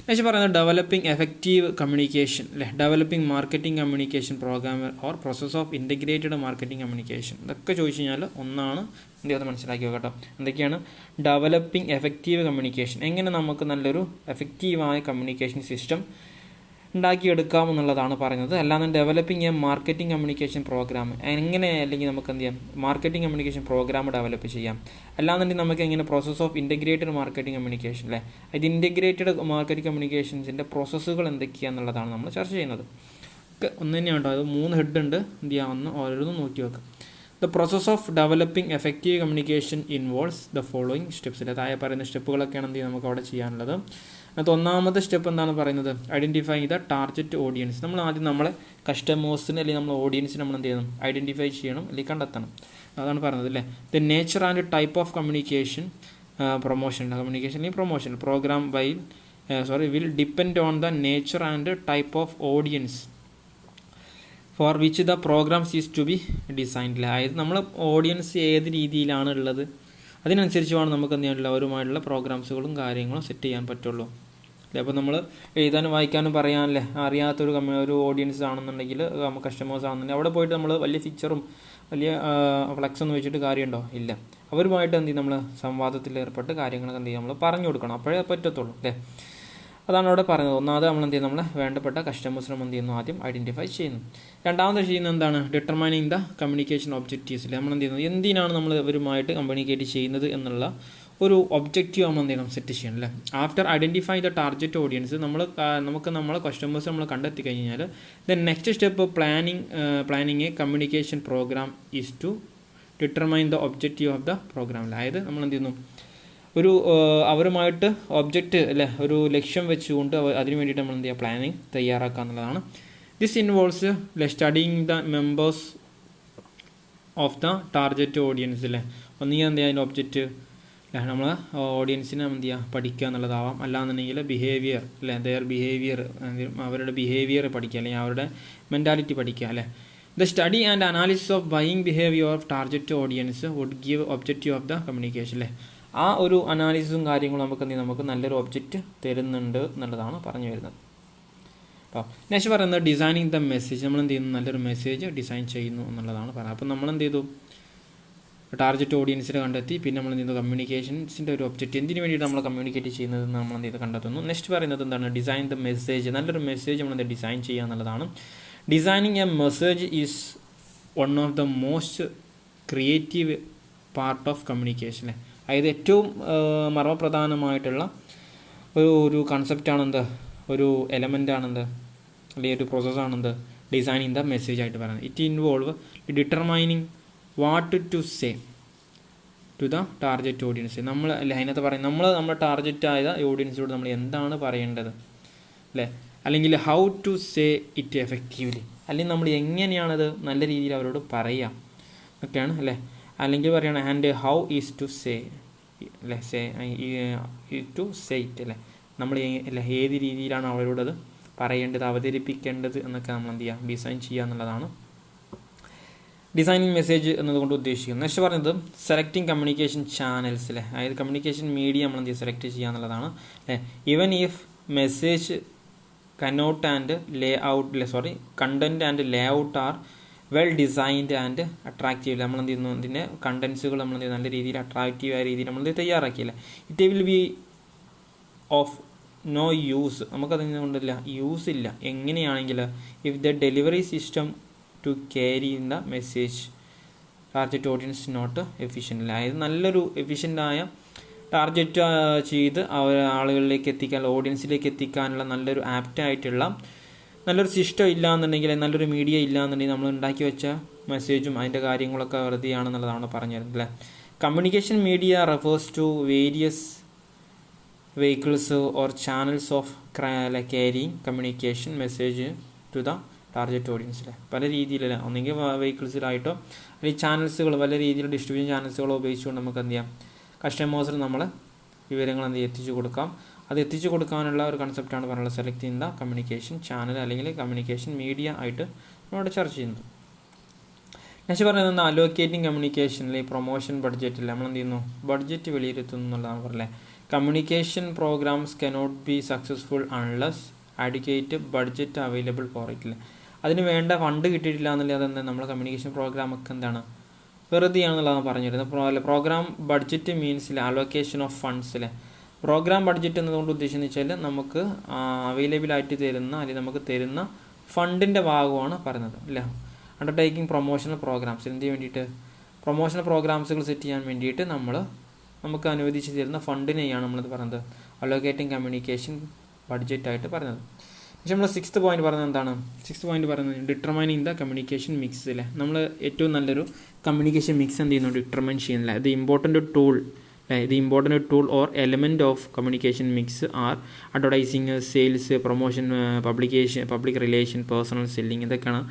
നെക്സ്റ്റ് പറയുന്നത് ഡെവലപ്പിംഗ് എഫക്റ്റീവ് കമ്മ്യൂണിക്കേഷൻ അല്ലേ. Developing marketing communication program or process of integrated marketing communication. ഇതൊക്കെ ചോദിച്ചു കഴിഞ്ഞാൽ ഒന്നാണ്, എന്ത് ചെയ്യുന്നത് മനസ്സിലാക്കി കേട്ടോ. എന്തൊക്കെയാണ് ഡെവലപ്പിംഗ് എഫക്റ്റീവ് കമ്മ്യൂണിക്കേഷൻ, എങ്ങനെ നമുക്ക് നല്ലൊരു എഫക്റ്റീവായ കമ്മ്യൂണിക്കേഷൻ സിസ്റ്റം ഉണ്ടാക്കിയെടുക്കാം എന്നുള്ളതാണ് പറയുന്നത്. അല്ലാതെ developing a marketing communication program എങ്ങനെ, അല്ലെങ്കിൽ നമുക്ക് എന്ത് ചെയ്യാം, മാർക്കറ്റിംഗ് കമ്മ്യൂണിക്കേഷൻ പ്രോഗ്രാം ഡെവലപ്പ് ചെയ്യാം. അല്ലാന്നുണ്ടെങ്കിൽ നമുക്ക് എങ്ങനെ process of integrated marketing communication അല്ലേ, ഇത് ഇൻറ്റഗ്രേറ്റഡ് മാർക്കറ്റിംഗ് കമ്മ്യൂണിക്കേഷൻസിൻ്റെ പ്രോസസ്സുകൾ എന്തൊക്കെയാണെന്നുള്ളതാണ് നമ്മൾ ചർച്ച ചെയ്യുന്നത്. ഒന്ന് തന്നെയാണ് കേട്ടോ, അത് 3 ഹെഡ് ഉണ്ട്, എന്ത് ചെയ്യാം, ഒന്ന് ഓരോന്നും നോക്കി വെക്കാം. The process of developing effective communication involves the following steps. താഴെ പറയുന്ന സ്റ്റെപ്പുകളൊക്കെയാണ് എന്ത് ചെയ്യുക നമുക്ക് അവിടെ ചെയ്യാനുള്ളത്. അതിനകത്ത് ഒന്നാമത്തെ സ്റ്റെപ്പ് എന്താണ് പറയുന്നത്, ഐഡൻറ്റിഫൈ ദ ടാർഗറ്റ് ഓഡിയൻസ്. നമ്മൾ ആദ്യം നമ്മളെ കസ്റ്റമേഴ്സിന് അല്ലെങ്കിൽ നമ്മൾ ഓഡിയൻസിന് നമ്മൾ എന്ത് ചെയ്യണം, ഐഡൻറ്റിഫൈ ചെയ്യണം അല്ലെങ്കിൽ കണ്ടെത്തണം. അതാണ് പറയുന്നത് അല്ലേ. The nature and type of communication promotion, communication അല്ലെങ്കിൽ promotion programme will depend on the nature and type of audience for which the programmes is to be designed. അതായത് നമ്മൾ ഓഡിയൻസ് ഏത് രീതിയിലാണ് ഉള്ളത് അതിനനുസരിച്ച് വേണം നമുക്ക് എന്ത് ചെയ്യാനുള്ള അവരുമായിട്ടുള്ള പ്രോഗ്രാംസുകളും കാര്യങ്ങളും സെറ്റ് ചെയ്യാൻ പറ്റുള്ളൂ അല്ലേ. അപ്പോൾ നമ്മൾ എഴുതാനും വായിക്കാനും പറയാനല്ലേ അറിയാത്തൊരു ഓഡിയൻസ് ആണെന്നുണ്ടെങ്കിൽ, കസ്റ്റമേഴ്സ് ആണെന്നുണ്ടെങ്കിൽ അവിടെ പോയിട്ട് നമ്മൾ വലിയ ഫീച്ചറും വലിയ ഫ്ലെക്സൊന്നും വെച്ചിട്ട് കാര്യമുണ്ടോ, ഇല്ല. അവരുമായിട്ട് എന്ത് ചെയ്യും, നമ്മൾ സംവാദത്തിൽ ഏർപ്പെട്ട് കാര്യങ്ങളൊക്കെ എന്ത് ചെയ്യും, നമ്മൾ പറഞ്ഞു കൊടുക്കണം, അപ്പോഴേ പറ്റത്തുള്ളൂ അല്ലേ. അതാണ് അവിടെ പറയുന്നത്. ഒന്നാമത് നമ്മൾ എന്ത് ചെയ്യുന്നു, നമ്മൾ വേണ്ടപ്പെട്ട കസ്റ്റമേഴ്സിനെ എന്ത് ചെയ്യുന്നു, ആദ്യം ഐഡൻറ്റിഫൈ ചെയ്യുന്നു. രണ്ടാമത് ചെയ്യുന്നത് എന്താണ്, ഡിറ്റർമൈനിങ് ദ കമ്മ്യൂണിക്കേഷൻ ഒബ്ജക്റ്റീവ്സിൽ നമ്മൾ എന്ത് ചെയ്യുന്നത്, എന്തിനാണ് നമ്മൾ ഇവരുമായിട്ട് കമ്മ്യൂണിക്കേറ്റ് ചെയ്യുന്നത് എന്നുള്ള ഒരു ഒബ്ജക്റ്റീവ് നമ്മൾ എന്ത് ചെയ്യണം, സെറ്റ് ചെയ്യണം അല്ലേ. After identify the target audience, നമുക്ക് നമ്മളെ കസ്റ്റമേഴ്സ് നമ്മൾ കണ്ടെത്തി കഴിഞ്ഞാൽ then next step planning a communication program is to determine the objective of the program. അതായത് നമ്മൾ എന്ത് ചെയ്യുന്നു, അവരുമായിട്ട് ഒബ്ജക്റ്റ് അല്ലേ, ഒരു ലക്ഷ്യം വെച്ചുകൊണ്ട് അതിന് വേണ്ടിയിട്ട് നമ്മൾ എന്ത് ചെയ്യുക, പ്ലാനിങ് തയ്യാറാക്കുക എന്നുള്ളതാണ്. This involves studying the members of the target audience അല്ലേ. ഒന്നുകിൽ എന്ത് ചെയ്യുക, അതിൻ്റെ ഒബ്ജക്റ്റ് അല്ലേ, നമ്മൾ ഓഡിയൻസിനെ എന്ത് ചെയ്യുക, പഠിക്കുക എന്നുള്ളതാവാം. അല്ലാന്നുണ്ടെങ്കിൽ ബിഹേവിയർ അല്ലേ, അവരുടെ ബിഹേവിയർ പഠിക്കുക, അല്ലെങ്കിൽ അവരുടെ മെൻറ്റാലിറ്റി പഠിക്കുക അല്ലേ. The study and analysis of buying behaviour of target audience would give objective of the communication അല്ലേ. ആ ഒരു അനാലിസിസും കാര്യങ്ങളും നമുക്ക് നല്ലൊരു ഒബ്ജക്റ്റ് തരുന്നുണ്ട് എന്നുള്ളതാണ് പറഞ്ഞു വരുന്നത് കേട്ടോ. നെക്സ്റ്റ് പറയുന്നത് ഡിസൈനിങ് ദ മെസ്സേജ്. നമ്മൾ എന്ത് ചെയ്യുന്നു, നല്ലൊരു മെസ്സേജ് ഡിസൈൻ ചെയ്യുന്നു എന്നുള്ളതാണ് പറയുന്നത്. അപ്പം നമ്മൾ എന്ത് ചെയ്തു, ടാർഗറ്റ് ഓഡിയൻസിനെ കണ്ടെത്തി, പിന്നെ നമ്മൾ എന്ത് ചെയ്തു, കമ്മ്യൂണിക്കേഷൻസിൻ്റെ ഒരു ഒബ്ജക്റ്റ് എന്തിനു വേണ്ടിയിട്ട് നമ്മൾ കമ്മ്യൂണിക്കേറ്റ് ചെയ്യുന്നത് നമ്മൾ എന്ത് ചെയ്ത് കണ്ടെത്തുന്നു. നെക്സ്റ്റ് പറയുന്നത് എന്താണ്, ഡിസൈൻ ദ മെസ്സേജ്. നല്ലൊരു മെസ്സേജ് നമ്മൾ എന്ത് ഡിസൈൻ ചെയ്യുക എന്നുള്ളതാണ്. Designing A message is one of the most creative part of communication. അതായത് ഏറ്റവും മർമ്മപ്രധാനമായിട്ടുള്ള ഒരു കൺസെപ്റ്റാണെന്ത്, ഒരു എലമെൻ്റാണെന്ത്, അല്ലെങ്കിൽ ഒരു പ്രോസസ്സാണെന്ത്, ഡിസൈനിങ് ദ മെസ്സേജ് ആയിട്ട് പറയുന്നത്. It involve determining what to say to the target audience. നമ്മൾ അല്ലെ അതിനകത്ത് പറയും, നമ്മുടെ ടാർഗറ്റ് ആയ ഓഡിയൻസിനോട് നമ്മൾ എന്താണ് പറയേണ്ടത് അല്ലേ, അല്ലെങ്കിൽ how to say it effectively, അല്ലെങ്കിൽ നമ്മൾ എങ്ങനെയാണത് നല്ല രീതിയിൽ അവരോട് പറയാം ഒക്കെയാണ് അല്ലേ. അല്ലെങ്കിൽ പറയണം and how is to say അല്ലേ, ടു സേ ഇറ്റ് അല്ലേ, നമ്മൾ അല്ലേ ഏത് രീതിയിലാണ് അവരോടത് പറയേണ്ടത്, അവതരിപ്പിക്കേണ്ടത് എന്നൊക്കെ നമ്മൾ എന്ത് ചെയ്യുക, ഡിസൈൻ ചെയ്യുക എന്നുള്ളതാണ് ഡിസൈനിങ് മെസ്സേജ് എന്നതുകൊണ്ട് ഉദ്ദേശിക്കുന്നത്. നെക്സ്റ്റ് പറയുന്നത് സെലക്ടിങ് കമ്മ്യൂണിക്കേഷൻ ചാനൽസ് അല്ലേ, അതായത് കമ്മ്യൂണിക്കേഷൻ മീഡിയ നമ്മൾ എന്ത് ചെയ്യുക, സെലക്ട് ചെയ്യുക എന്നുള്ളതാണ് അല്ലേ. Even if message cannot and content and Leh out are well designed and attractive. നമ്മൾ എന്ത് ചെയ്യുന്നു, ഇതിൻ്റെ കണ്ടൻസുകൾ നമ്മൾ എന്ത് ചെയ്യുന്നു, നല്ല രീതിയിൽ അട്രാക്റ്റീവായ രീതിയിൽ നമ്മൾ തയ്യാറാക്കിയില്ല. It will be of no use, നമുക്കതിനെ കൊണ്ടില്ല യൂസ് ഇല്ല. എങ്ങനെയാണെങ്കിൽ if the delivery system to carry in the message target audience not efficient. അതായത് നല്ലൊരു എഫിഷ്യൻ്റായ ടാർഗറ്റ് ചെയ്ത് ആളുകളിലേക്ക് എത്തിക്കാൻ, ഓഡിയൻസിലേക്ക് എത്തിക്കാനുള്ള നല്ലൊരു ആപ്റ്റായിട്ടുള്ള നല്ലൊരു സിസ്റ്റം ഇല്ല എന്നുണ്ടെങ്കിൽ, നല്ലൊരു മീഡിയ ഇല്ല എന്നുണ്ടെങ്കിൽ നമ്മൾ ഉണ്ടാക്കി വെച്ച മെസ്സേജും അതിൻ്റെ കാര്യങ്ങളൊക്കെ വെറുതെയാണെന്നുള്ളതാണ് പറഞ്ഞു തരുന്നത് അല്ലേ. Communication media refers to various vehicles or channels of carrying communication message to the target ഓഡിയൻസിലെ പല രീതിയിലല്ല, ഒന്നെങ്കിൽ വെഹിക്കിൾസിലായിട്ടോ അല്ലെങ്കിൽ ചാനൽസുകൾ പല രീതിയിൽ ഡിസ്ട്രിബ്യൂഷൻ ചാനൽസുകളോ ഉപയോഗിച്ചുകൊണ്ട് നമുക്ക് എന്ത് ചെയ്യാം, കസ്റ്റമേഴ്സിന് നമ്മൾ വിവരങ്ങൾ എന്ത് എത്തിച്ചു കൊടുക്കാം. അത് എത്തിച്ചു കൊടുക്കാനുള്ള ഒരു കൺസെപ്റ്റാണ് പറയുന്നത് സെലക്ട് ചെയ്യുന്ന കമ്മ്യൂണിക്കേഷൻ ചാനൽ അല്ലെങ്കിൽ കമ്മ്യൂണിക്കേഷൻ മീഡിയ ആയിട്ട് നമ്മളിവിടെ ചർച്ച ചെയ്യുന്നത്. നെക്സ്റ്റ് പറയുന്നത് അലോക്കേറ്റിംഗ് കമ്മ്യൂണിക്കേഷനിൽ പ്രൊമോഷൻ ബഡ്ജറ്റിൽ നമ്മൾ എന്ത് ചെയ്യുന്നു, ബഡ്ജറ്റ് വിലയിരുത്തുന്നു എന്നുള്ളതാണ് പറഞ്ഞത്. Communication programs cannot be successful unless adequate budget available for it. അതിന് വേണ്ട ഫണ്ട് കിട്ടിയിട്ടില്ല എന്നുള്ളത് അതെന്താ, നമ്മൾ കമ്മ്യൂണിക്കേഷൻ പ്രോഗ്രാമൊക്കെ എന്താണ് വെറുതെയാണെന്നുള്ളതാണ് പറഞ്ഞിരുന്നത്. പ്രോഗ്രാം ബഡ്ജറ്റ് മീൻസിൽ അലോക്കേഷൻ ഓഫ് ഫണ്ട്സിലെ പ്രോഗ്രാം ബഡ്ജറ്റ് എന്നതുകൊണ്ട് ഉദ്ദേശിച്ചെന്ന് വെച്ചാൽ നമുക്ക് അവൈലബിൾ ആയിട്ട് തരുന്ന അല്ലെങ്കിൽ നമുക്ക് തരുന്ന ഫണ്ടിൻ്റെ ഭാഗമാണ് പറയുന്നത് അല്ലേ. അണ്ടർടേക്കിംഗ് പ്രൊമോഷണൽ പ്രോഗ്രാംസ് എന്തിനു വേണ്ടിയിട്ട്, പ്രൊമോഷണൽ പ്രോഗ്രാംസുകൾ സെറ്റ് ചെയ്യാൻ വേണ്ടിയിട്ട് നമുക്ക് അനുവദിച്ച് തരുന്ന ഫണ്ടിനെയാണ് നമ്മളിത് പറയുന്നത് അലോക്കേറ്റിംഗ് കമ്മ്യൂണിക്കേഷൻ ബഡ്ജറ്റായിട്ട് പറയുന്നത്. പക്ഷേ നമ്മൾ 6th പോയിന്റ് പറയുന്നത് എന്താണ്, 6th പോയിന്റ് പറയുന്നത് ഡിറ്റർമൈനിങ് ദ കമ്മ്യൂണിക്കേഷൻ മിക്സ് അല്ലേ. നമ്മൾ ഏറ്റവും നല്ലൊരു കമ്മ്യൂണിക്കേഷൻ മിക്സ് എന്ത് ചെയ്യുന്നു, ഡിറ്റർമൈൻ ചെയ്യുന്നില്ല. ഇത് important tool the important tool or element of communication mix are advertising, sales, promotion, publication, public relation, personal selling. ഇതൊക്കെയാണ്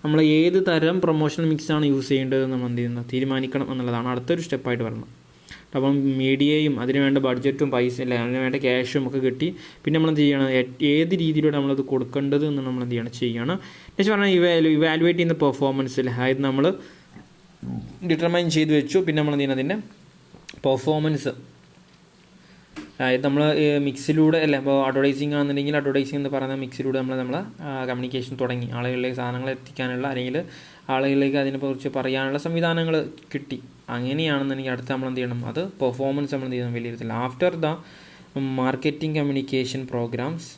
നമ്മൾ ഏത് തരം പ്രൊമോഷണൽ മിക്സാണ് യൂസ് ചെയ്യേണ്ടതെന്ന് നമ്മൾ എന്ത് ചെയ്യുന്നത് തീരുമാനിക്കണം എന്നുള്ളതാണ് അടുത്തൊരു സ്റ്റെപ്പായിട്ട് പറയുന്നത്. അപ്പം മീഡിയയും അതിനുവേണ്ട ബഡ്ജറ്റും പൈസ അല്ല അതിനുവേണ്ട ക്യാഷും ഒക്കെ കിട്ടി. പിന്നെ നമ്മൾ എന്ത് ചെയ്യണം, ഏത് രീതിയിലൂടെ നമ്മളത് കൊടുക്കേണ്ടത് എന്ന് നമ്മൾ എന്ത് ചെയ്യണം. നെക്സ്റ്റ് പറഞ്ഞാൽ ഇവാലുവേറ്റ് ചെയ്യുന്ന പെർഫോമൻസ് അല്ലേ. അതായത് നമ്മൾ ഡിറ്റർമൈൻ ചെയ്ത് വെച്ചു. പിന്നെ നമ്മൾ എന്ത് ചെയ്യണം, അതിൻ്റെ പെർഫോമൻസ്, അതായത് നമ്മൾ മിക്സിലൂടെ അല്ല, ഇപ്പോൾ അഡ്വർടൈസിങ് ആണെന്നുണ്ടെങ്കിൽ അഡ്വർടൈസിങ് എന്ന് പറയുന്ന മിക്സിലൂടെ നമ്മൾ കമ്മ്യൂണിക്കേഷൻ തുടങ്ങി, ആളുകളിലേക്ക് സാധനങ്ങൾ എത്തിക്കാനുള്ള അല്ലെങ്കിൽ ആളുകളിലേക്ക് അതിനെക്കുറിച്ച് പറയാനുള്ള സംവിധാനങ്ങൾ കിട്ടി. അങ്ങനെയാണെന്നുണ്ടെങ്കിൽ അടുത്ത് നമ്മൾ എന്ത് ചെയ്യണം, അത് പെർഫോമൻസ് നമ്മൾ എന്ത് ചെയ്യണം, വിലയിരുത്തില്ല. After the marketing communication programmes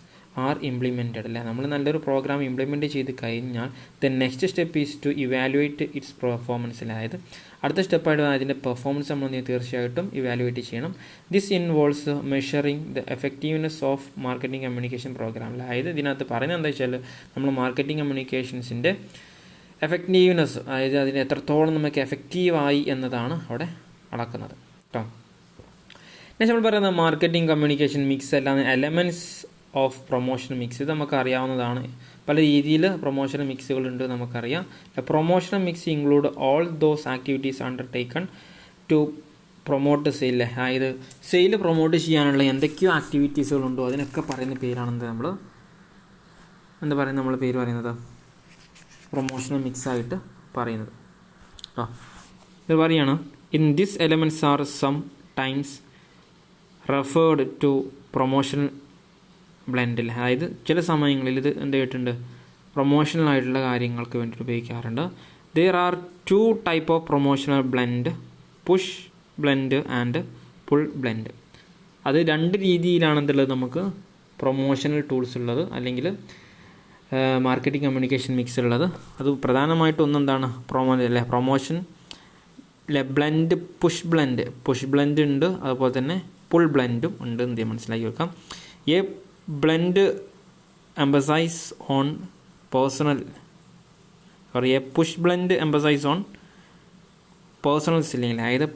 are implemented അല്ലേ. നമ്മൾ നല്ലൊരു പ്രോഗ്രാം ഇംപ്ലിമെൻറ്റ് ചെയ്ത് കഴിഞ്ഞാൽ the next step is to evaluate its performance. അതായത് അടുത്ത സ്റ്റെപ്പായിട്ട് അതിൻ്റെ പെർഫോമൻസ് നമ്മൾ തീർച്ചയായിട്ടും ഇവാലുവേറ്റ് ചെയ്യണം. This involves measuring the effectiveness of marketing communication programme. അതായത് ഇതിനകത്ത് പറയുന്നത് എന്താ വെച്ചാൽ നമ്മൾ മാർക്കറ്റിംഗ് കമ്മ്യൂണിക്കേഷൻസിൻ്റെ എഫക്റ്റീവ്നെസ്, അതായത് അതിന് എത്രത്തോളം നമുക്ക് എഫക്റ്റീവായി എന്നതാണ് അവിടെ അളക്കുന്നത് കേട്ടോ. നെക്സ്റ്റ് നമ്മൾ പറയുന്നത് മാർക്കറ്റിംഗ് കമ്മ്യൂണിക്കേഷൻ മിക്സ് അല്ലാതെ എലമെൻറ്റ്സ് ഓഫ് പ്രൊമോഷണൽ മിക്സ്. ഇത് നമുക്ക് അറിയാവുന്നതാണ്. പല രീതിയിൽ പ്രൊമോഷണൽ മിക്സുകളുണ്ട് നമുക്കറിയാം. Promotional mix include all those activities undertaken to promote sale. അതായത് സെയിൽ പ്രൊമോട്ട് ചെയ്യാനുള്ള എന്തൊക്കെയോ ആക്ടിവിറ്റീസുകളുണ്ടോ അതിനൊക്കെ പറയുന്ന പേരാണെന്ന് നമ്മൾ പേര് പറയുന്നത് പ്രൊമോഷണൽ മിക്സ് ആയിട്ട് പറയുന്നത്. ഇത് പറയുകയാണ്, in this elements are sometimes referred to promotional ബ്ലെൻഡിൽ. അതായത് ചില സമയങ്ങളിൽ ഇത് എന്ത് ചെയ്തിട്ടുണ്ട്, പ്രൊമോഷണൽ ആയിട്ടുള്ള കാര്യങ്ങൾക്ക് വേണ്ടിയിട്ട് ഉപയോഗിക്കാറുണ്ട്. There are 2 type of promotional blend, push blend and pull blend. അത് 2 രീതിയിലാണ് എന്തുള്ളത് നമുക്ക് പ്രൊമോഷണൽ ടൂൾസ് ഉള്ളത് അല്ലെങ്കിൽ മാർക്കറ്റിംഗ് കമ്മ്യൂണിക്കേഷൻ മിക്സ് ഉള്ളത്. അത് പ്രധാനമായിട്ടും ഒന്നെന്താണ് പ്രൊമോഷൻ ബ്ലെൻഡ്, പുഷ് ബ്ലെൻഡ് ഉണ്ട്, അതുപോലെ തന്നെ പുൾ ബ്ലെൻഡും ഉണ്ട് എന്ന് മനസ്സിലാക്കി വെക്കാം. A blend emphasises on personal push blend emphasises on personal selling. അതായത്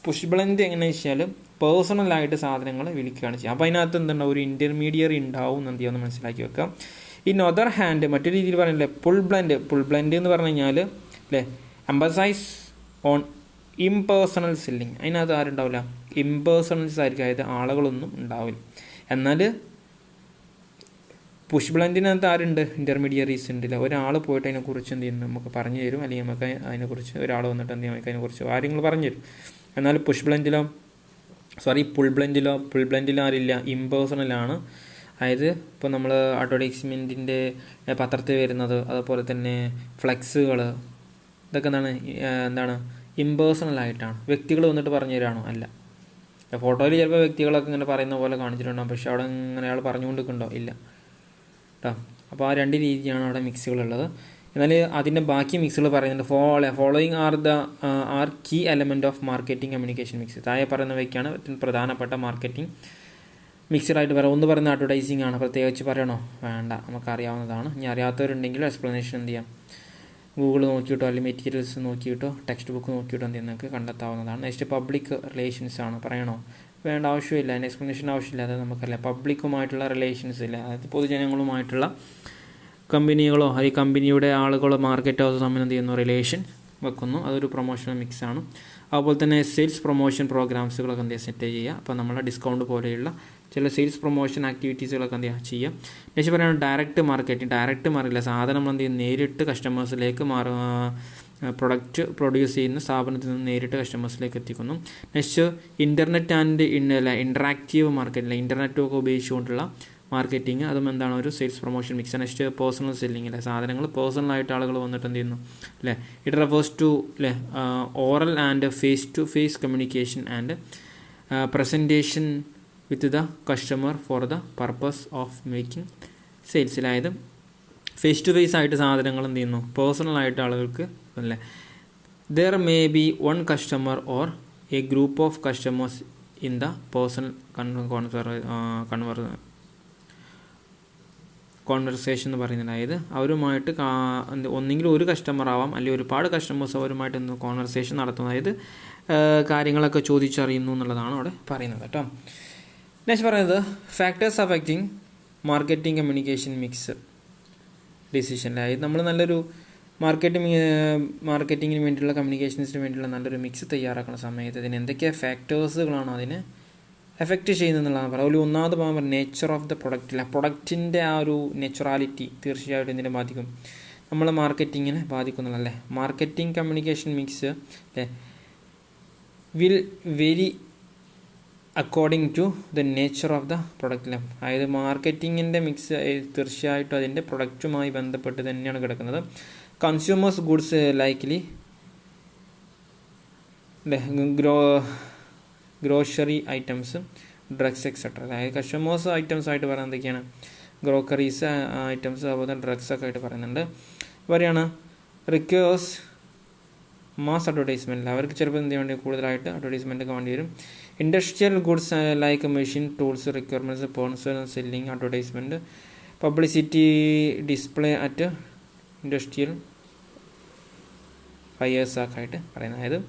പുഷ് ബ്ലെൻഡ് എങ്ങനെയാണെന്ന് വെച്ചാൽ പേഴ്സണലായിട്ട് സാധനങ്ങൾ വിളിക്കുകയാണ് ചെയ്യുക. അപ്പോൾ അതിനകത്ത് എന്തുണ്ടാവും, ഒരു ഇൻ്റർമീഡിയറി ഉണ്ടാവും എന്ന് എന്ത് മനസ്സിലാക്കി വെക്കാം. ഇൻ അതർ ഹാൻഡ് മറ്റൊരു രീതിയിൽ പറഞ്ഞില്ലേ പുൾ ബ്ലെൻഡ് എന്ന് പറഞ്ഞു കഴിഞ്ഞാൽ അല്ലേ എംബസൈസ് ഓൺ ഇംപേഴ്സണൽ സെല്ലിംഗ്. അതിനകത്ത് ആരുണ്ടാവില്ല, ഇംപേഴ്സണൽസ് ആയിരിക്കും, അതായത് ആളുകളൊന്നും ഉണ്ടാവില്ല. എന്നാൽ പുഷ് ബ്ലെൻഡിനകത്ത് ആരുണ്ട്, ഇൻ്റർമീഡിയറീസ് ഉണ്ടല്ല. ഒരാൾ പോയിട്ട് അതിനെക്കുറിച്ച് എന്ത് ചെയ്യുന്നു നമുക്ക് പറഞ്ഞു തരും, അല്ലെങ്കിൽ നമുക്ക് അതിനെക്കുറിച്ച് ഒരാൾ വന്നിട്ട് എന്ത് ചെയ്യും നമുക്ക് അതിനെക്കുറിച്ച് കാര്യങ്ങൾ പറഞ്ഞു തരും. എന്നാൽ പുൾ ബ്ലെൻഡിലോ ആരില്ല, ഇംപേഴ്സണലാണ്. അതായത് ഇപ്പോൾ നമ്മൾ അഡ്വർടൈസ്മെൻറ്റിൻ്റെ പത്രത്തിൽ വരുന്നത്, അതുപോലെ തന്നെ ഫ്ലെക്സുകൾ, ഇതൊക്കെ എന്താണ് ഇംപേഴ്സണലായിട്ടാണ്. വ്യക്തികൾ വന്നിട്ട് പറഞ്ഞു തരാണോ, അല്ല. ഫോട്ടോയിൽ ചിലപ്പോൾ വ്യക്തികളൊക്കെ ഇങ്ങനെ പറയുന്ന പോലെ കാണിച്ചിട്ടുണ്ടാകും, പക്ഷേ അവിടെ ഇങ്ങനെ അയാൾ പറഞ്ഞുകൊണ്ടിരിക്കുന്നുണ്ടോ, ഇല്ല കേട്ടോ. അപ്പോൾ ആ 2 രീതിയാണ് അവിടെ മിക്സുകളുള്ളത്. എന്നാൽ അതിൻ്റെ ബാക്കി മിക്സുകൾ പറയുന്നുണ്ട്. Following are key element of marketing communication mix. താഴെ പറയുന്നവയ്ക്കാണ് പ്രധാനപ്പെട്ട മാർക്കറ്റിംഗ് മിക്സറായിട്ട് പറയാം. ഒന്ന് പറയുന്ന അഡ്വർടൈസിങ് ആണ്, പ്രത്യേകിച്ച് പറയണോ, വേണ്ട, നമുക്കറിയാവുന്നതാണ്. ഇനി അറിയാത്തവരുണ്ടെങ്കിൽ എക്സ്പ്ലനേഷൻ എന്ത് ചെയ്യാം, ഗൂഗിൾ നോക്കിയിട്ടോ അല്ലെങ്കിൽ മെറ്റീരിയൽസ് നോക്കിയിട്ടോ ടെക്സ്റ്റ് ബുക്ക് നോക്കിയിട്ടോ എന്ത് നിങ്ങൾക്ക് കണ്ടെത്താവുന്നതാണ്. നെക്സ്റ്റ് പബ്ലിക് റിലേഷൻസ് ആണ്, പറയണോ, വേണ്ട, ആവശ്യമില്ല, അതിൻ്റെ എക്സ്പ്ലനേഷൻ ആവശ്യമില്ല. അത് നമുക്കറിയാം. പബ്ലിക്കുമായിട്ടുള്ള റിലേഷൻസ് ഇല്ല, അതായത് പൊതുജനങ്ങളുമായിട്ടുള്ള കമ്പനികളോ അല്ലെങ്കിൽ കമ്പനിയുടെ ആളുകളോ മാർക്കറ്റോ തമ്മിൽ എന്ത് ചെയ്യുന്നു, റിലേഷൻ വെക്കുന്നു. അതൊരു പ്രൊമോഷണൽ മിക്സാണ്. അതുപോലെ തന്നെ സെയിൽസ് പ്രൊമോഷൻ പ്രോഗ്രാംസുകളൊക്കെ എന്ത് ചെയ്യുക, സെറ്റ് ചെയ്യുക. അപ്പോൾ നമ്മളെ ഡിസ്കൗണ്ട് പോലെയുള്ള ചില സെയിൽസ് പ്രൊമോഷൻ ആക്ടിവിറ്റീസുകളൊക്കെ എന്ത് ചെയ്യുക. നെക്സ്റ്റ് പറയുന്നത് ഡയറക്റ്റ് മാർക്കറ്റിംഗ്. സാധനം നമ്മൾ എന്ത് ചെയ്യും, നേരിട്ട് കസ്റ്റമേഴ്സിലേക്ക് പ്രൊഡക്റ്റ് പ്രൊഡ്യൂസ് ചെയ്യുന്ന സ്ഥാപനത്തിൽ നിന്ന് നേരിട്ട് കസ്റ്റമേഴ്സിലേക്ക് എത്തിക്കുന്നു. Next internet and interactive marketing, ഇൻ്റർനെറ്റൊക്കെ ഉപയോഗിച്ചുകൊണ്ടുള്ള മാർക്കറ്റിംഗ്, അതും എന്താണ് ഒരു sales promotion mix. Next personal selling അല്ലേ, സാധനങ്ങൾ പേഴ്സണലായിട്ട് ആളുകൾ വന്നിട്ട് എന്ത് ചെയ്യുന്നു അല്ലേ. ഇറ്റ് റെഫേഴ്സ് ടു അല്ലേ oral and face to face communication and presentation with the customer for the purpose of making sales. അതായത് ഫേസ് ടു ഫേസ് ആയിട്ട് സാധനങ്ങൾ എന്ത് ചെയ്യുന്നു, പേഴ്സണലായിട്ട് ആളുകൾക്ക് അല്ലേ. There may be one customer or a group of customers in the personal conversation എന്ന് പറയുന്നത്. അതായത് അവരുമായിട്ട് ഒന്നെങ്കിൽ ഒരു കസ്റ്റമർ ആവാം, അല്ലെങ്കിൽ ഒരുപാട് കസ്റ്റമേഴ്സ് അവരുമായിട്ട് കോൺവെർസേഷൻ നടത്തുന്നു, അതായത് കാര്യങ്ങളൊക്കെ ചോദിച്ചറിയുന്നു എന്നുള്ളതാണ് അവിടെ പറയുന്നത് കേട്ടോ. നെക്സ്റ്റ് പറയുന്നത് factors affecting marketing communication mix decision. അതായത് നമ്മൾ നല്ലൊരു മാർക്കറ്റിങ്ങിന് വേണ്ടിയുള്ള കമ്മ്യൂണിക്കേഷൻസിന് വേണ്ടിയുള്ള നല്ലൊരു മിക്സ് തയ്യാറാക്കുന്ന സമയത്ത് ഇതിന് എന്തൊക്കെ ഫാക്ടേഴ്സുകളാണ് അതിനെ എഫക്റ്റ് ചെയ്യുന്നതെന്നുള്ളതാണ് പറയുക. ഒരു ഒന്നാമത് പറയാൻ നേച്ചർ ഓഫ് ദ പ്രൊഡക്റ്റ്. പ്രൊഡക്റ്റിൻ്റെ ആ ഒരു നാച്ചുറാലിറ്റി തീർച്ചയായിട്ടും ഇതിനെ ബാധിക്കും, നമ്മളെ മാർക്കറ്റിങ്ങിനെ ബാധിക്കുന്നുള്ളല്ലേ. Marketing communication mix will vary according to the nature of the product. അതായത് മാർക്കറ്റിങ്ങിൻ്റെ മിക്സ് തീർച്ചയായിട്ടും അതിൻ്റെ പ്രൊഡക്റ്റുമായി ബന്ധപ്പെട്ട് തന്നെയാണ് കിടക്കുന്നത്. Consumers goods likely grocery items, drugs etcetera. അതായത് കസ്റ്റമേഴ്സ് ഐറ്റംസ് ആയിട്ട് പറയുന്നത് എന്തൊക്കെയാണ്, ഗ്രോക്കറീസ് ഐറ്റംസ്, അതുപോലെ ഡ്രഗ്സ് ഒക്കെ ആയിട്ട് പറയുന്നുണ്ട്. പറയുകയാണ് റിക്വേഴ്സ് മാസ് അഡ്വർടൈസ്മെൻറ്റ്. അവർക്ക് ചിലപ്പോൾ എന്ത് വേണ്ടി കൂടുതലായിട്ട് അഡ്വർടൈസ്മെൻറ്റ് ഒക്കെ വേണ്ടി വരും. Industrial goods like machine tools requirements personal selling advertisement publicity display at industrial ഫയേഴ്സൊക്കെ ആയിട്ട് പറയുന്നത്. അതായത്